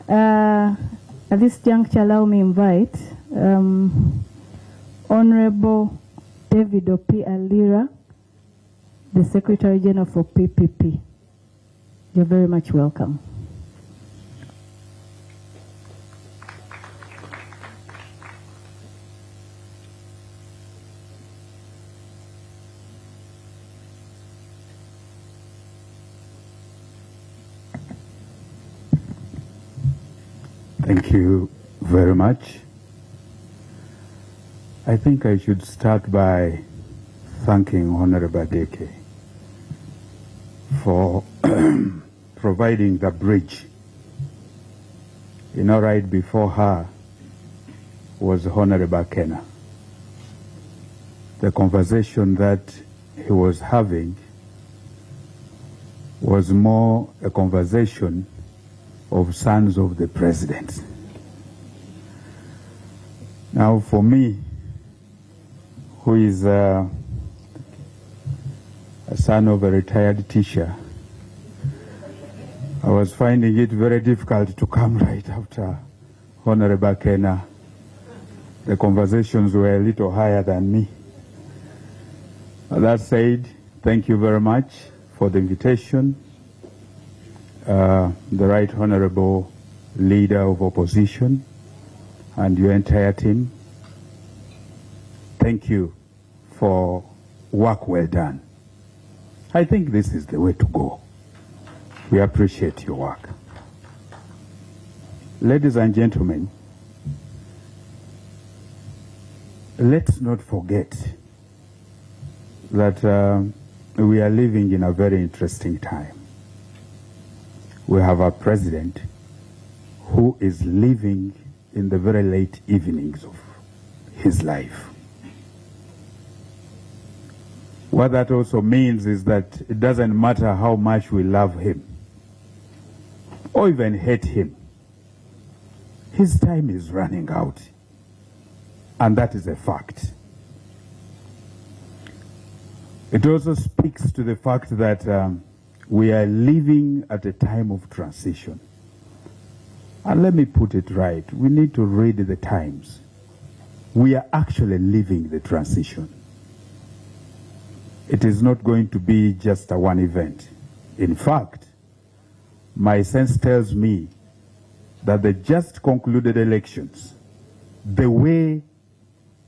Speaker 2: At this juncture, allow me to invite Honorable David Opi Alira, the Secretary General for PPP. You're very much welcome.
Speaker 8: Thank you very much. I think I should start by thanking Honorable Deke for providing the bridge. You know, right before her was Honorable Kena. The conversation that he was having was more a conversation of sons of the president. Now, for me, who is a son of a retired teacher, I was finding it very difficult to come right after Honorable Kena. The conversations were a little higher than me. That said, thank you very much for the invitation. The Right Honorable Leader of Opposition and your entire team, thank you for work well done. I think this is the way to go. We appreciate your work. Ladies and gentlemen, let's not forget that we are living in a very interesting time. We have a president who is living in the very late evenings of his life. What that also means is that it doesn't matter how much we love him or even hate him, his time is running out, and that is a fact. It also speaks to the fact that we are living at a time of transition. And let me put it right, we need to read the times. We are actually living the transition. It is not going to be just a one event. In fact, my sense tells me that the just concluded elections, the way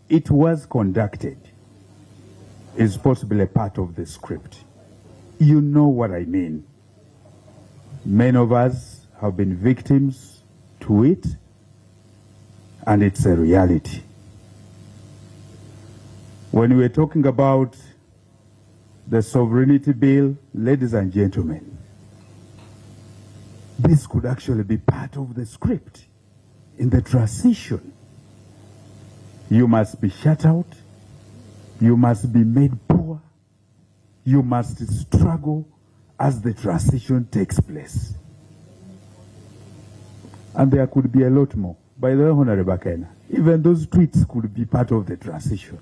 Speaker 8: it was conducted, is possibly a part of the script. You know what I mean. Many of us have been victims to it, and it's a reality. When we're talking about the sovereignty bill, ladies and gentlemen, this could actually be part of the script in the transition. You must be shut out. You must be made poor. You must struggle as the transition takes place. And there could be a lot more. By the way, Honorable Kena, even those tweets could be part of the transition.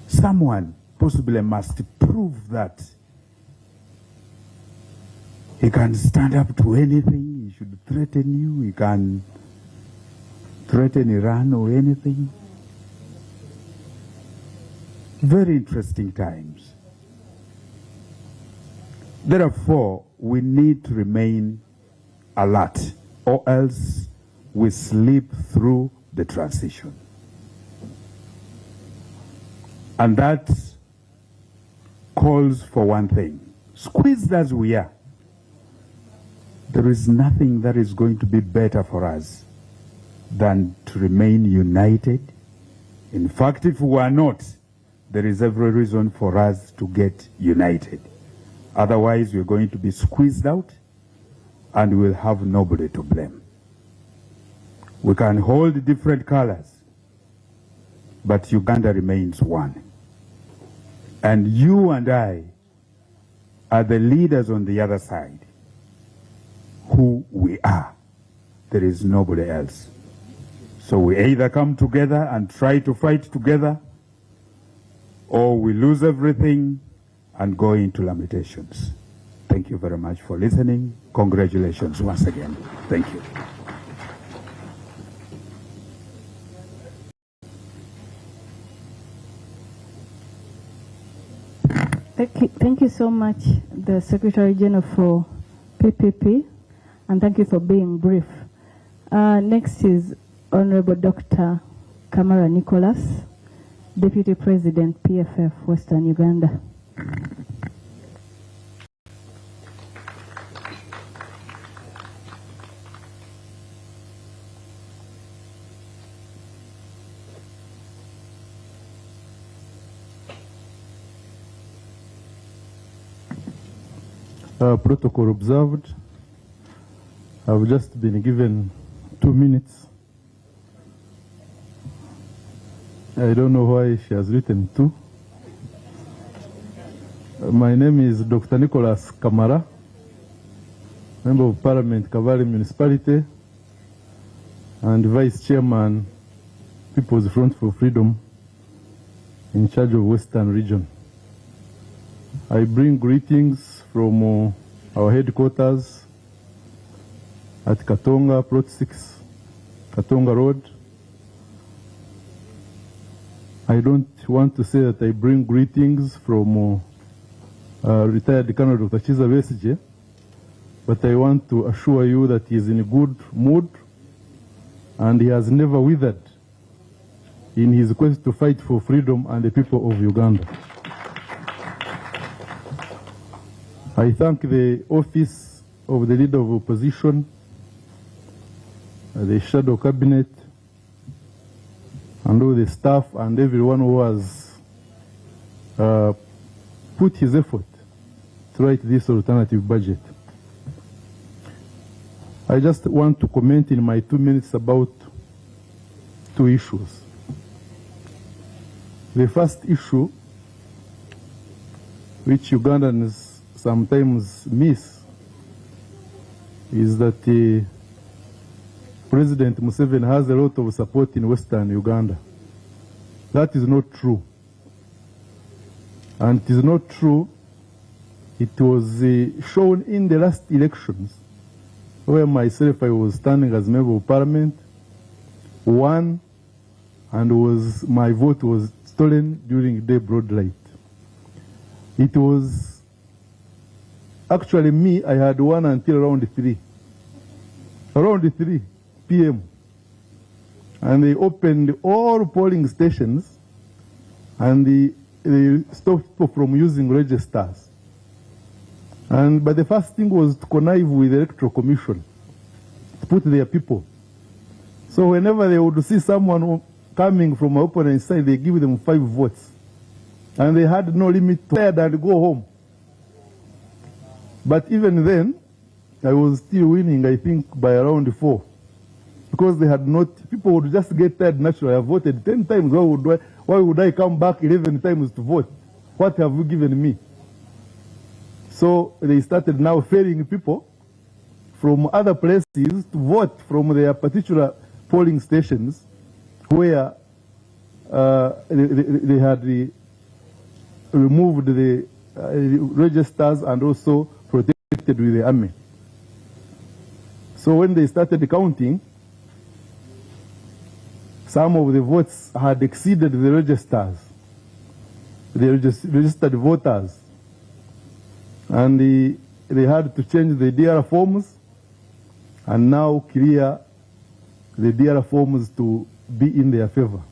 Speaker 8: someone possibly must prove that he can stand up to anything. He should threaten you. He can threaten Iran or anything. Very interesting times. Therefore, we need to remain alert, or else we slip through the transition. And that calls for one thing. Squeezed as we are, there is nothing that is going to be better for us than to remain united. In fact, if we are not, there is every reason for us to get united. Otherwise, we're going to be squeezed out and we'll have nobody to blame. We can hold different colors, but Uganda remains one. And you and I are the leaders on the other side. Who we are. There is nobody else. So we either come together and try to fight together, or we lose everything and go into lamentations. Thank you very much for listening. Congratulations once again. Thank you.
Speaker 2: Thank you so much, the Secretary General for PPP, and thank you for being brief. Next is Honorable Dr. Kamara Nicholas, Deputy President, PFF, Western Uganda.
Speaker 9: Protocol observed. I've just been given 2 minutes. I don't know why she has written 2. My name is Dr. Nicholas Kamara, Member of Parliament, Kavale Municipality, and Vice Chairman, People's Front for Freedom, in charge of Western Region. I bring greetings from our headquarters at Katonga, Plot 6, Katonga Road. I don't want to say that I bring greetings from retired Colonel Dr. Chiza Besigye, but I want to assure you that he is in a good mood and he has never withered in his quest to fight for freedom and the people of Uganda. I thank the office of the Leader of Opposition, the Shadow Cabinet, and all the staff and everyone who has put his effort to write this alternative budget. I just want to comment in my 2 minutes about 2 issues. The first issue, which Ugandans sometimes miss, is that President Museveni has a lot of support in Western Uganda. That is not true. And it is not true. It was shown in the last elections, where myself, I was standing as Member of Parliament, won, and my vote was stolen during the broad light. It was actually me, I had won until around 3 p.m. And they opened all polling stations and they stopped people from using registers. But the first thing was to connive with the Electoral Commission to put their people. So whenever they would see someone coming from an opponent side, they give them 5 votes. And they had no limit to head and go home. But even then, I was still winning, I think, by around 4. Because they had not, people would just get tired naturally. I voted 10 times, why would I come back 11 times to vote? What have you given me? So they started now ferrying people from other places to vote from their particular polling stations where they had removed the registers and also protected with the army. So when they started counting, some of the votes had exceeded the registers, the registered voters, and they had to change the DR forms and now clear the DR forms to be in their favor.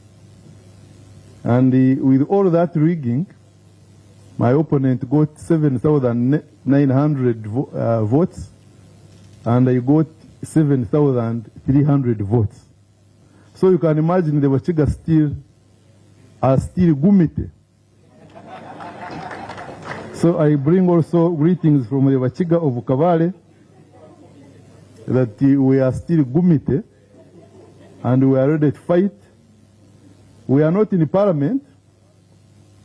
Speaker 9: And with all that rigging, my opponent got 7,900 votes, and I got 7,300 votes. So you can imagine the Wachiga are still gumite. So I bring also greetings from the Wachiga of Kavale that we are still gumite and we are ready to fight. We are not in parliament,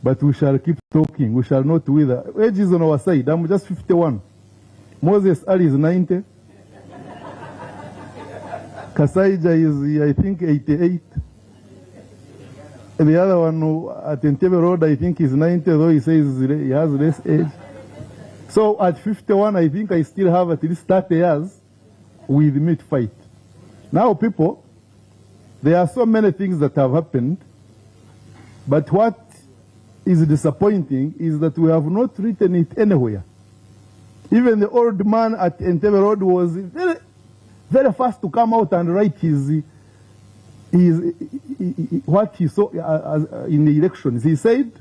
Speaker 9: but we shall keep talking. We shall not wither. Age is on our side. I'm just 51. Moses Ali is 90. Kasaija is, I think, 88. The other one at Entebbe Road, I think, is 90, though he says he has less age. So at 51, I think I still have at least 30 years with me to fight. Now, people, there are so many things that have happened, but what is disappointing is that we have not written it anywhere. Even the old man at Entebbe Road was very fast to come out and write what he saw in the elections. He said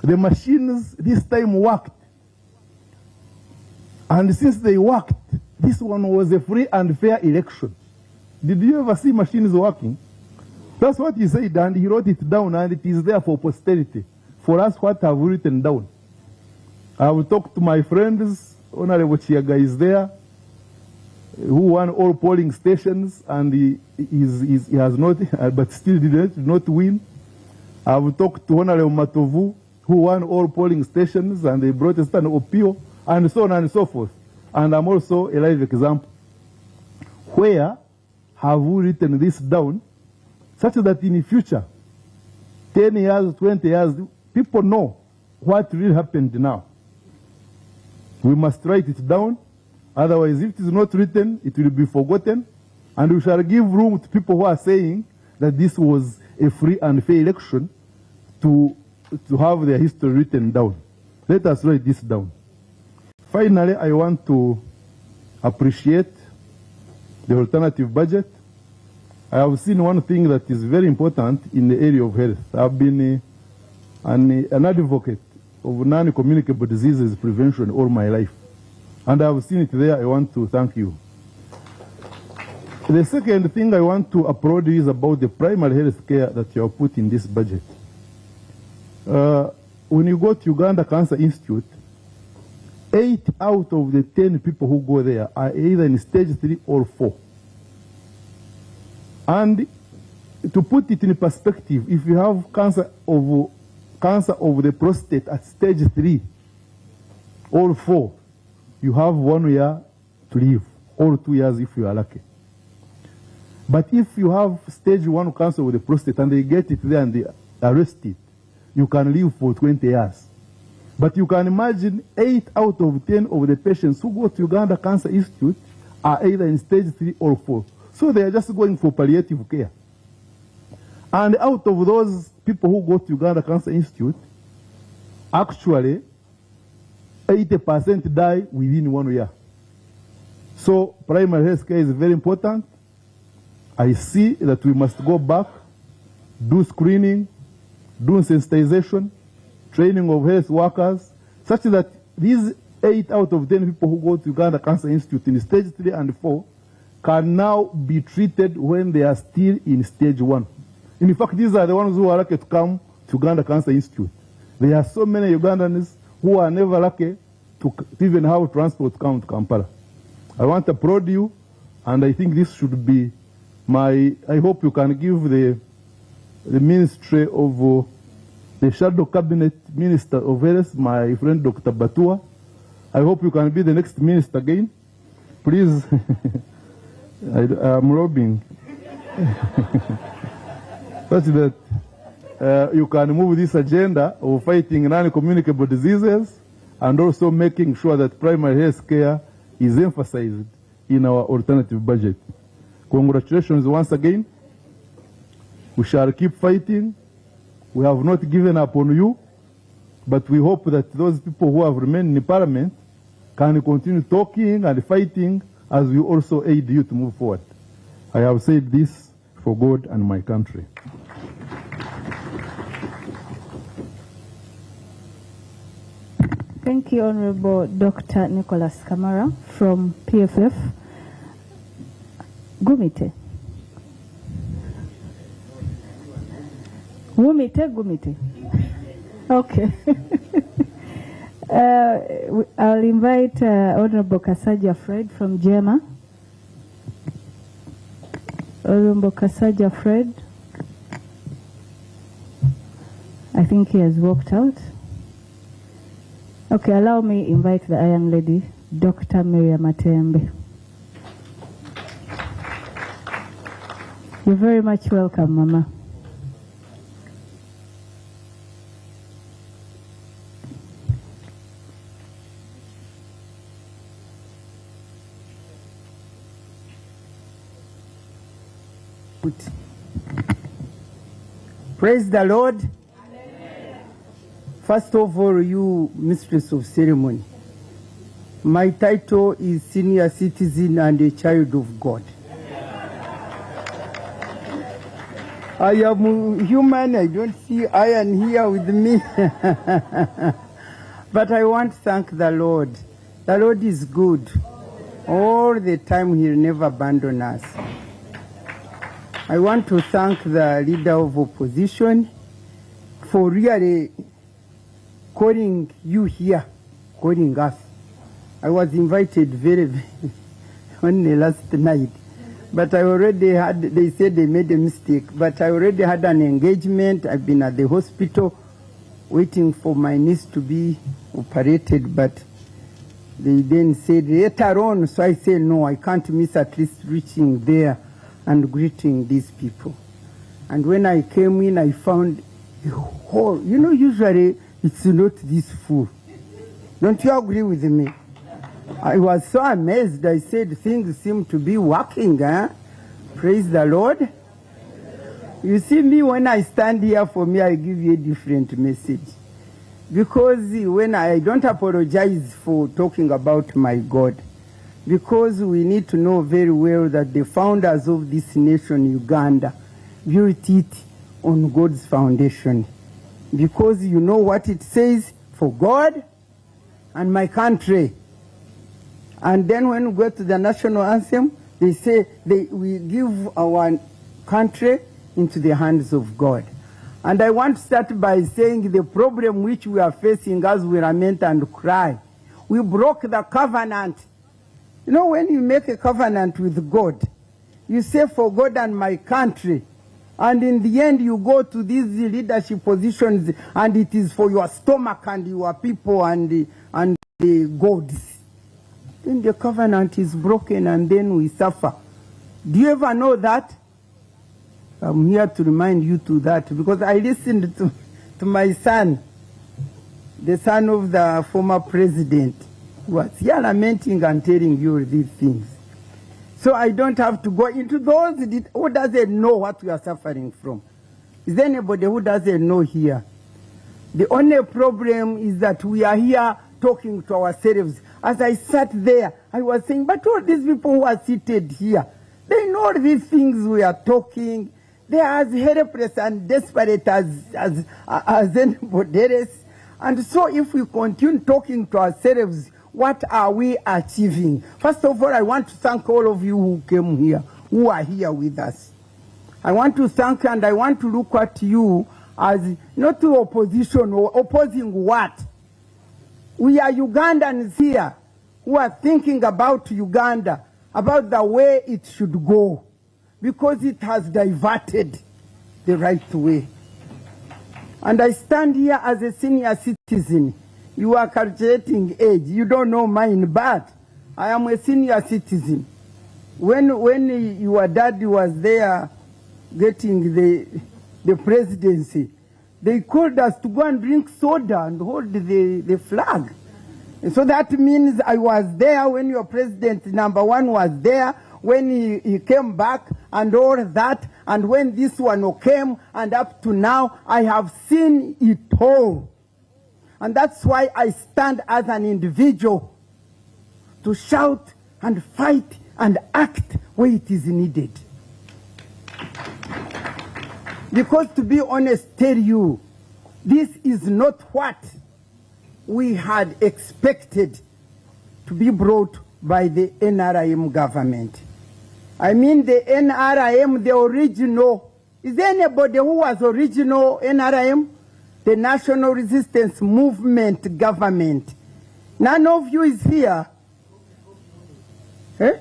Speaker 9: the machines this time worked, and since they worked, this one was a free and fair election. Did you ever see machines working? That's what he said, and he wrote it down, and it is there for posterity. For us, what have we written down? I will talk to my friends. Honorable Chiaga is there, who won all polling stations, and he has not, but still did not win. I will talk to Honorable Matovu, who won all polling stations, and they brought us an Opio, and so on and so forth. And I'm also a live example. Where have we written this down, such that in the future, 10 years, 20 years, people know what really happened now? We must write it down. Otherwise, if it is not written, it will be forgotten. And we shall give room to people who are saying that this was a free and fair election to have their history written down. Let us write this down. Finally, I want to appreciate the alternative budget. I have seen one thing that is very important in the area of health. I've been an advocate of non-communicable diseases prevention all my life. And I have seen it there. I want to thank you. The second thing I want to applaud is about the primary health care that you have put in this budget. When you go to Uganda Cancer Institute, 8 out of the 10 people who go there are either in stage 3 or 4. And to put it in perspective, if you have cancer of the prostate at stage 3 or 4, you have 1 year to live, or 2 years if you are lucky. But if you have stage 1 cancer of the prostate and they get it there and they arrest it, you can live for 20 years. But you can imagine 8 out of 10 of the patients who go to Uganda Cancer Institute are either in stage 3 or 4. So they are just going for palliative care. And out of those people who go to Uganda Cancer Institute, actually 80% die within 1 year. So primary health care is very important. I see that we must go back, do screening, do sensitization, training of health workers, such that these 8 out of 10 people who go to Uganda Cancer Institute in stage 3 and 4 can now be treated when they are still in stage 1. In fact, these are the ones who are lucky to come to Uganda Cancer Institute. There are so many Ugandans who are never lucky to even have transport to come to Kampala. I want to applaud you, and I think this should be I hope you can give the Ministry of the Shadow Cabinet Minister of Health, my friend Dr. Batua. I hope you can be the next minister again. Please, I'm robbing. Such that you can move this agenda of fighting non-communicable diseases and also making sure that primary health care is emphasized in our alternative budget. Congratulations once again. We shall keep fighting. We have not given up on you, but we hope that those people who have remained in Parliament can continue talking and fighting as we also aid you to move forward. I have said this for God and my country.
Speaker 2: Thank you, Honorable Dr. Nicholas Kamara from PFF. Gumite. Gumite. Okay. I'll invite Honorable Kasaja Fred from JEMA. Honorable Kasaja Fred. I think he has walked out. Okay, allow me invite the Iron Lady, Dr. Miriam Matembe. You're very much welcome, Mama.
Speaker 10: Praise the Lord. Amen. First of all, you mistress of ceremony, my title is senior citizen and a child of God. I am human, I don't see iron here with me. But I want to thank the Lord. The Lord is good. All the time He'll never abandon us. I want to thank the leader of opposition for really calling you here, calling us. I was invited very only last night, but I already had, they said they made a mistake, but I already had an engagement. I've been at the hospital waiting for my niece to be operated, but they then said later on, so I said no, I can't miss at least reaching there and greeting these people. And when I came in, I found a whole, you know, usually it's not this full. Don't you agree with me? I was so amazed. I said things seem to be working, huh? Praise the Lord. You see me, when I stand here, for me, I give you a different message. Because when I don't apologize for talking about my God, because we need to know very well that the founders of this nation, Uganda, built it on God's foundation. Because you know what it says, for God and my country. And then when we go to the national anthem, they say we give our country into the hands of God. And I want to start by saying the problem which we are facing as we lament and cry. We broke the covenant. You know, when you make a covenant with God, you say for God and my country, and in the end you go to these leadership positions and it is for your stomach and your people and the gods. Then the covenant is broken and then we suffer. Do you ever know that? I'm here to remind you to that, because I listened to my son, the son of the former president, who was here lamenting and telling you these things. So I don't have to go into those. Who doesn't know what we are suffering from? Is there anybody who doesn't know here? The only problem is that we are here talking to ourselves. As I sat there, I was saying, but all these people who are seated here, they know these things we are talking. They are as helpless and desperate as anybody else. And so if we continue talking to ourselves, what are we achieving? First of all, I want to thank all of you who came here, who are here with us. I want to thank and I want to look at you as not to opposition or opposing what? We are Ugandans here who are thinking about Uganda, about the way it should go, because it has diverted the right way. And I stand here as a senior citizen. You are calculating age. You don't know mine, but I am a senior citizen. When your dad was there getting the presidency, They called us to go and drink soda and hold the flag. And so that means I was there when your president number one was there, when he came back and all that, and when this one came, and up to now, I have seen it all. And that's why I stand as an individual to shout and fight and act where it is needed. Because to be honest, tell you, this is not what we had expected to be brought by the NRM government. I mean the NRM, the original. Is there anybody who was original NRM? The National Resistance Movement government. None of you is here. Eh?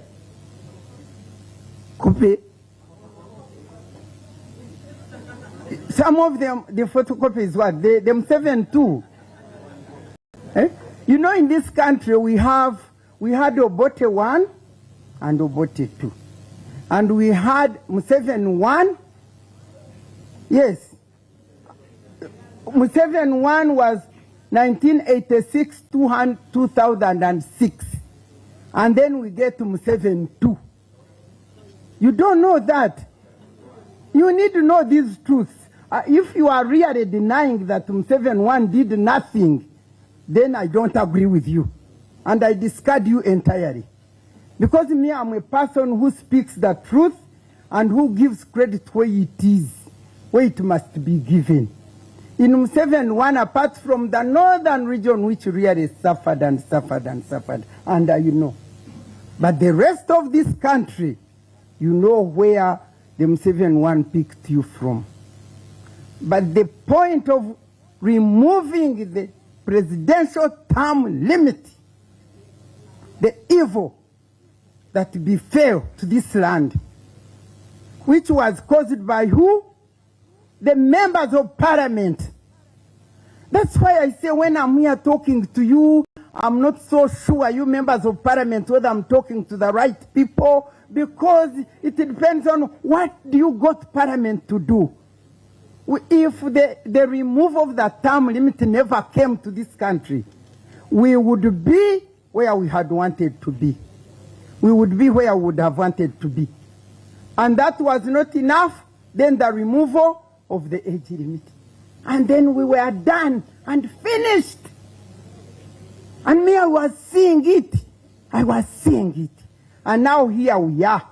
Speaker 10: Copy. Some of them, the photocopy is what? Them 7 too. Eh? You know, in this country we had Obote 1 and Obote 2. And we had Museveni 1. Yes. Museveni 1 was 1986 to 2006. And then we get to Museveni 2. You don't know that. You need to know these truths. If you are really denying that Museveni 1 did nothing, then I don't agree with you. And I discard you entirely. Because me, I'm a person who speaks the truth and who gives credit where it is, where it must be given. In Museveni 1, apart from the northern region, which really suffered and suffered and suffered, and you know. But the rest of this country, you know where the Museveni 1 picked you from. But the point of removing the presidential term limit, the evil that befell to this land, which was caused by who? The members of parliament. That's why I say when I'm here talking to you, I'm not so sure, you members of parliament, whether I'm talking to the right people, because it depends on what do you got parliament to do. If the removal of the term limit never came to this country, we would be where we had wanted to be. We would be where we would have wanted to be. And that was not enough, then the removal of the age limit. And then we were done and finished. And me, I was seeing it. I was seeing it. And now here we are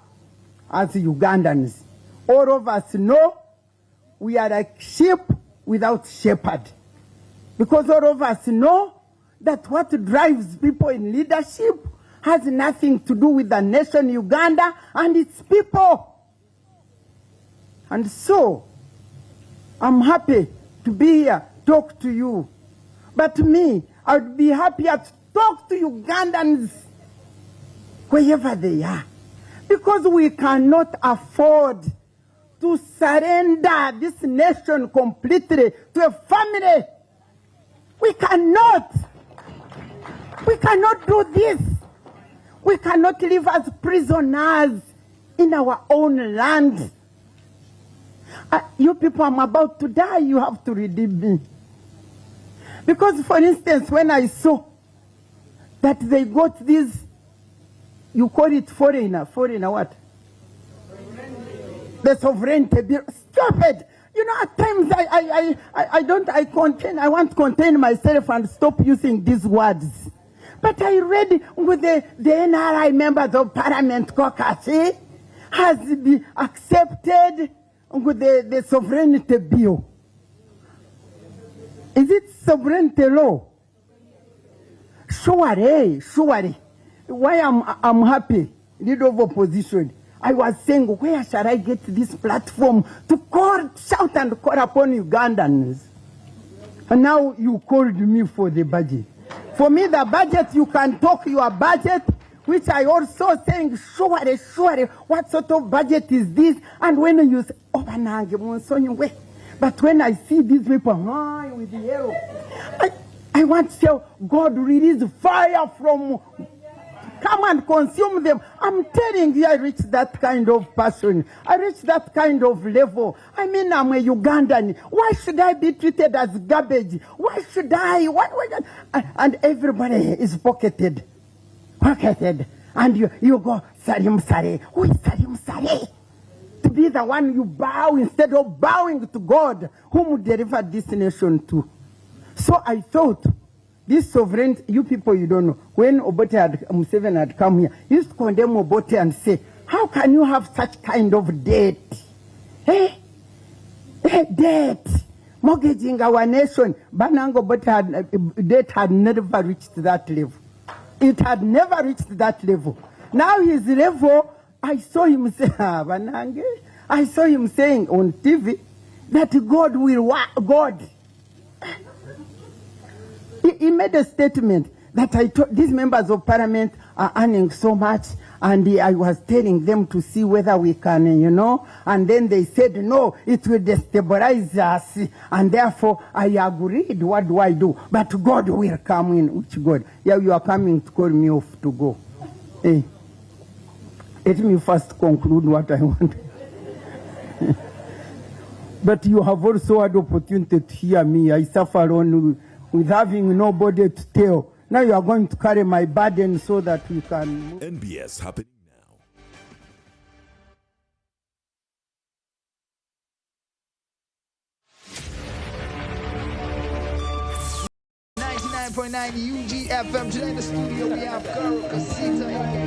Speaker 10: as Ugandans. All of us know we are like sheep without shepherd. Because all of us know that what drives people in leadership has nothing to do with the nation Uganda and its people. And so, I'm happy to be here, talk to you. But me, I would be happier to talk to Ugandans wherever they are. Because we cannot afford to surrender this nation completely to a family. We cannot. We cannot do this. We cannot live as prisoners in our own land. You people, I'm about to die. You have to redeem me. Because, for instance, when I saw that they got this, you call it foreigner what? The sovereignty bill. Stupid. You know, at times I want to contain myself and stop using these words. But I read with the NRI members of Parliament caucus has been accepted with the sovereignty bill. Is it sovereignty law? Surely. Why I'm happy, leader of opposition. I was saying, where shall I get this platform to shout and call upon Ugandans? And now you called me for the budget. For me, the budget, you can talk your budget, which I also saying, surely, what sort of budget is this? And when you say, but when I see these people with the arrow, I want to say, God release fire from come and consume them. I'm telling you, I reached that kind of person. I reached that kind of level. I mean, I'm a Ugandan. Why should I be treated as garbage? Why should I? And everybody is pocketed. And you go, Salim Sare. Who is Salim Sare? To be the one you bow instead of bowing to God, whom delivered this nation to. So I thought, this sovereignty, you people, you don't know. When Museveni had come here, he used to condemn Obote and say, how can you have such kind of debt? Debt. Mortgaging our nation. Banang Obote debt had never reached that level. It had never reached that level. Now his level, I saw him say, I saw him saying on TV that God will God. He made a statement that these members of parliament are earning so much, and I was telling them to see whether we can, and then they said, no, it will destabilize us, and therefore I agreed. What do I do? But God will come in. Which God? Yeah, you are coming to call me off to go. Hey. Let me first conclude what I want. But you have also had opportunity to hear me. I suffer alone with having nobody to tell. Now you are going to carry my burden so that we can...
Speaker 7: NBS happening
Speaker 11: now. 99.9 UGFM. Today in the studio we have Girl Casita.